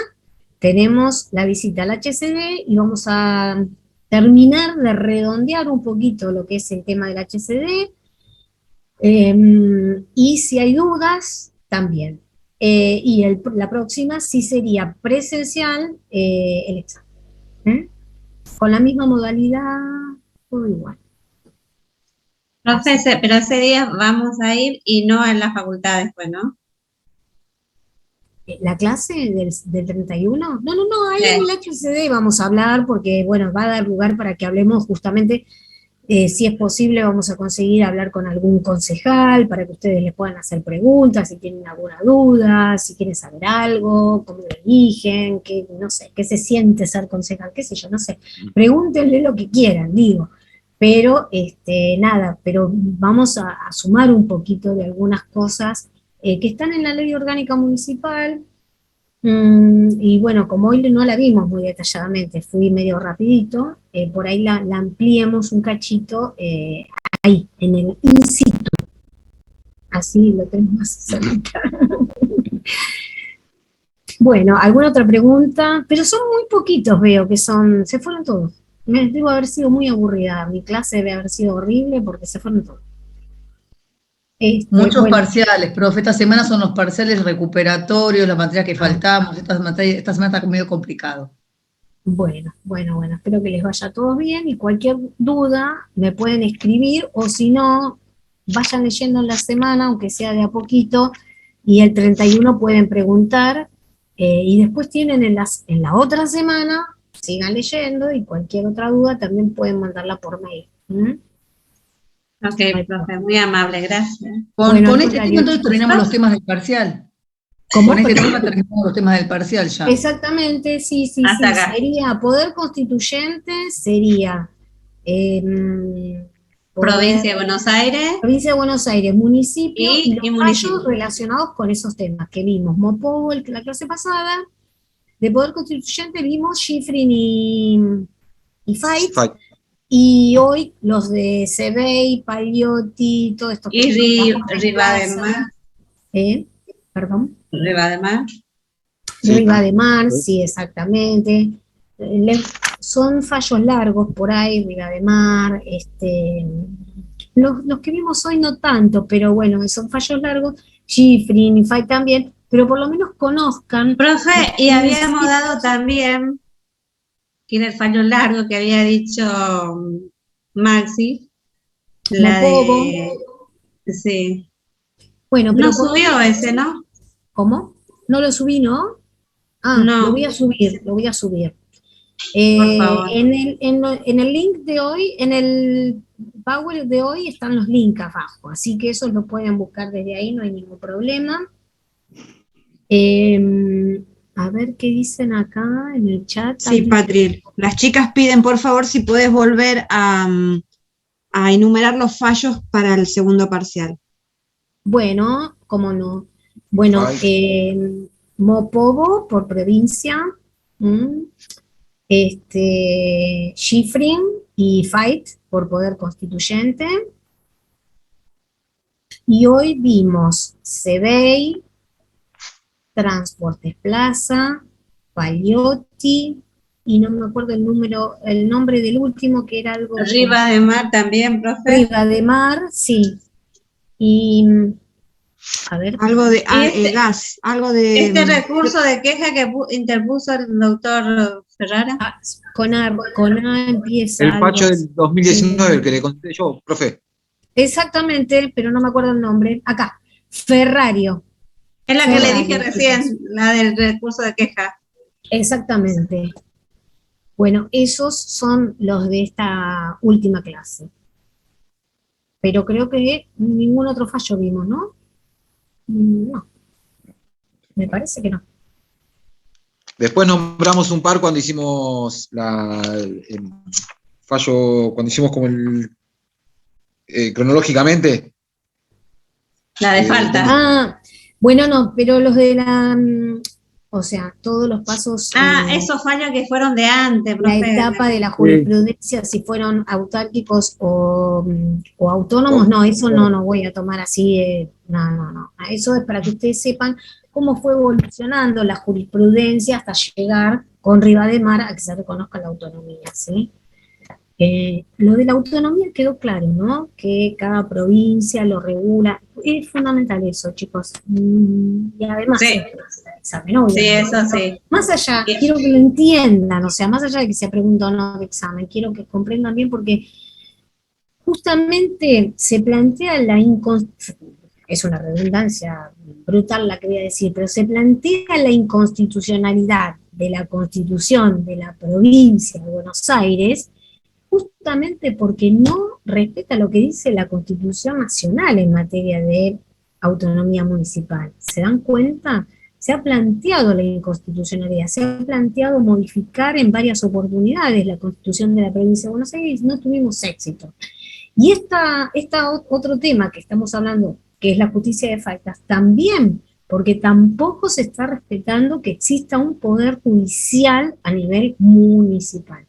tenemos la visita al HCD y vamos a terminar de redondear un poquito lo que es el tema del HCD, y si hay dudas, también. La próxima sí sería presencial el examen. ¿Mm? Con la misma modalidad, todo igual. Profe, pero ese día vamos a ir y no en la facultad después, ¿no? ¿La clase del 31? No, no, no, ahí Sí. en el HCD vamos a hablar porque, bueno, va a dar lugar para que hablemos justamente, si es posible, vamos a conseguir hablar con algún concejal para que ustedes les puedan hacer preguntas, si tienen alguna duda, si quieren saber algo, cómo lo eligen, qué, no sé, qué se siente ser concejal, qué sé yo, no sé. Pregúntenle lo que quieran, digo. Pero, nada, pero vamos a sumar un poquito de algunas cosas que están en la ley orgánica municipal, y bueno, como hoy no la vimos muy detalladamente, fui medio rapidito, por ahí la ampliemos un cachito ahí, en el in situ, así lo tenemos más cerca. Bueno, ¿alguna otra pregunta? Pero son muy poquitos, veo que se fueron todos. Debo haber sido muy aburrida, mi clase debe haber sido horrible porque se fueron todos. Muchos Bueno, parciales, profe. Esta semana son los parciales recuperatorios, las materias que faltamos. Esta semana está medio complicado. bueno, espero que les vaya todo bien y cualquier duda me pueden escribir o si no, vayan leyendo en la semana, aunque sea de a poquito, y el 31 pueden preguntar, y después tienen en la otra semana, sigan leyendo y cualquier otra duda también pueden mandarla por mail. ¿Mm? Ok, profe, muy amable, gracias. Con Bueno, al este tema contrario, entonces chicos. terminamos los temas del parcial. ¿Cómo? Con este Perdón. tema terminamos los temas del parcial ya. Exactamente, sí, Hasta acá. sería poder constituyente, sería Provincia de Buenos Aires Provincia de Buenos Aires, municipio y los y municipio. fallos relacionados con esos temas que vimos. Mopovo, la clase pasada, de Poder Constituyente vimos Schifrin y Fait, y hoy los de Sebey, Paliotti, todo esto. Y Rivademar. Perdón. Rivademar. Sí. Rivademar, sí, exactamente. Son fallos largos por ahí, Rivademar, los que vimos hoy no tanto, pero bueno, son fallos largos, Schifrin y Fay también, pero por lo menos conozcan. Profe, y habíamos dado también, que era el fallo largo que había dicho Maxi, la Mopovo. sí. Bueno, pero no subió ese, ¿no? ¿Cómo? ¿No lo subí, no? Ah, No. lo voy a subir. Por favor. En el link de hoy, en el Power de hoy están los links abajo, así que esos lo pueden buscar desde ahí, no hay ningún problema. A ver qué dicen acá en el chat. Sí, Patri, las chicas piden por favor si puedes volver a enumerar los fallos para el segundo parcial. Bueno, cómo no. Bueno, Mopovo por provincia, Schifrin y Fait por poder constituyente. Y hoy vimos Sebey, Transportes Plaza, Paliotti, y no me acuerdo el nombre del último, que era algo... Rivademar también, profe. Rivademar, sí. Y, a ver... Algo de gas, algo de... Este recurso de queja que interpuso el doctor Ferrara. Con A empieza. El fallo del 2019, el que le conté yo, profe. Exactamente, pero no me acuerdo el nombre. Acá, Ferrario. Es la que le Ferrario, dije recién, la del recurso de queja. Exactamente. Bueno, esos son los de esta última clase. Pero creo que ningún otro fallo vimos, ¿no? No, me parece que no. Después nombramos un par cuando hicimos el fallo, cuando hicimos como cronológicamente. La de falta. Ah, bueno, no, pero los de o sea, todos los pasos. Esos fallos que fueron de antes, La profe. etapa de la jurisprudencia, si fueron autárquicos o autónomos, no, eso no voy a tomar así, no. Eso es para que ustedes sepan cómo fue evolucionando la jurisprudencia hasta llegar con Rivademar a que se reconozca la autonomía, ¿sí? Lo de la autonomía quedó claro, ¿no? Que cada provincia lo regula. Es fundamental eso, chicos. Y además, Sí. examen, obvio. Sí, eso sí. Más allá, Sí. quiero que lo entiendan, o sea, más allá de que se pregunta o no de examen, quiero que comprendan bien porque justamente se plantea la inconstitucionalidad, es una redundancia brutal la que voy a decir, pero se plantea la inconstitucionalidad de la Constitución de la provincia de Buenos Aires justamente porque no respeta lo que dice la Constitución Nacional en materia de autonomía municipal. ¿Se dan cuenta? Se ha planteado la inconstitucionalidad, se ha planteado modificar en varias oportunidades la Constitución de la provincia de Buenos Aires y no tuvimos éxito. Y otro tema que estamos hablando, que es la justicia de faltas, también, porque tampoco se está respetando que exista un poder judicial a nivel municipal.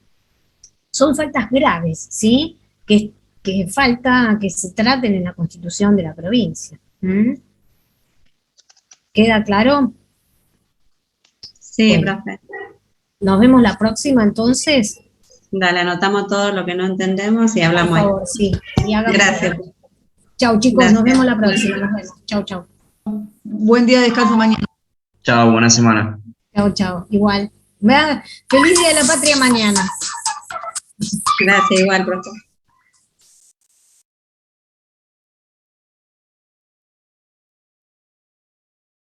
Son faltas graves, ¿sí? Que falta que se traten en la Constitución de la provincia. ¿Queda claro? Sí, Bueno, profe. nos vemos la próxima entonces. Dale, anotamos todo lo que no entendemos y hablamos Por ahí. favor, sí. Y hagamos. Gracias. Chau, chicos, Gracias. nos vemos la próxima. Nos vemos. Chau. Buen día, descanso mañana. Chao, buena semana. Chau. Igual. Feliz Día de la Patria mañana. Gracias, igual, profe.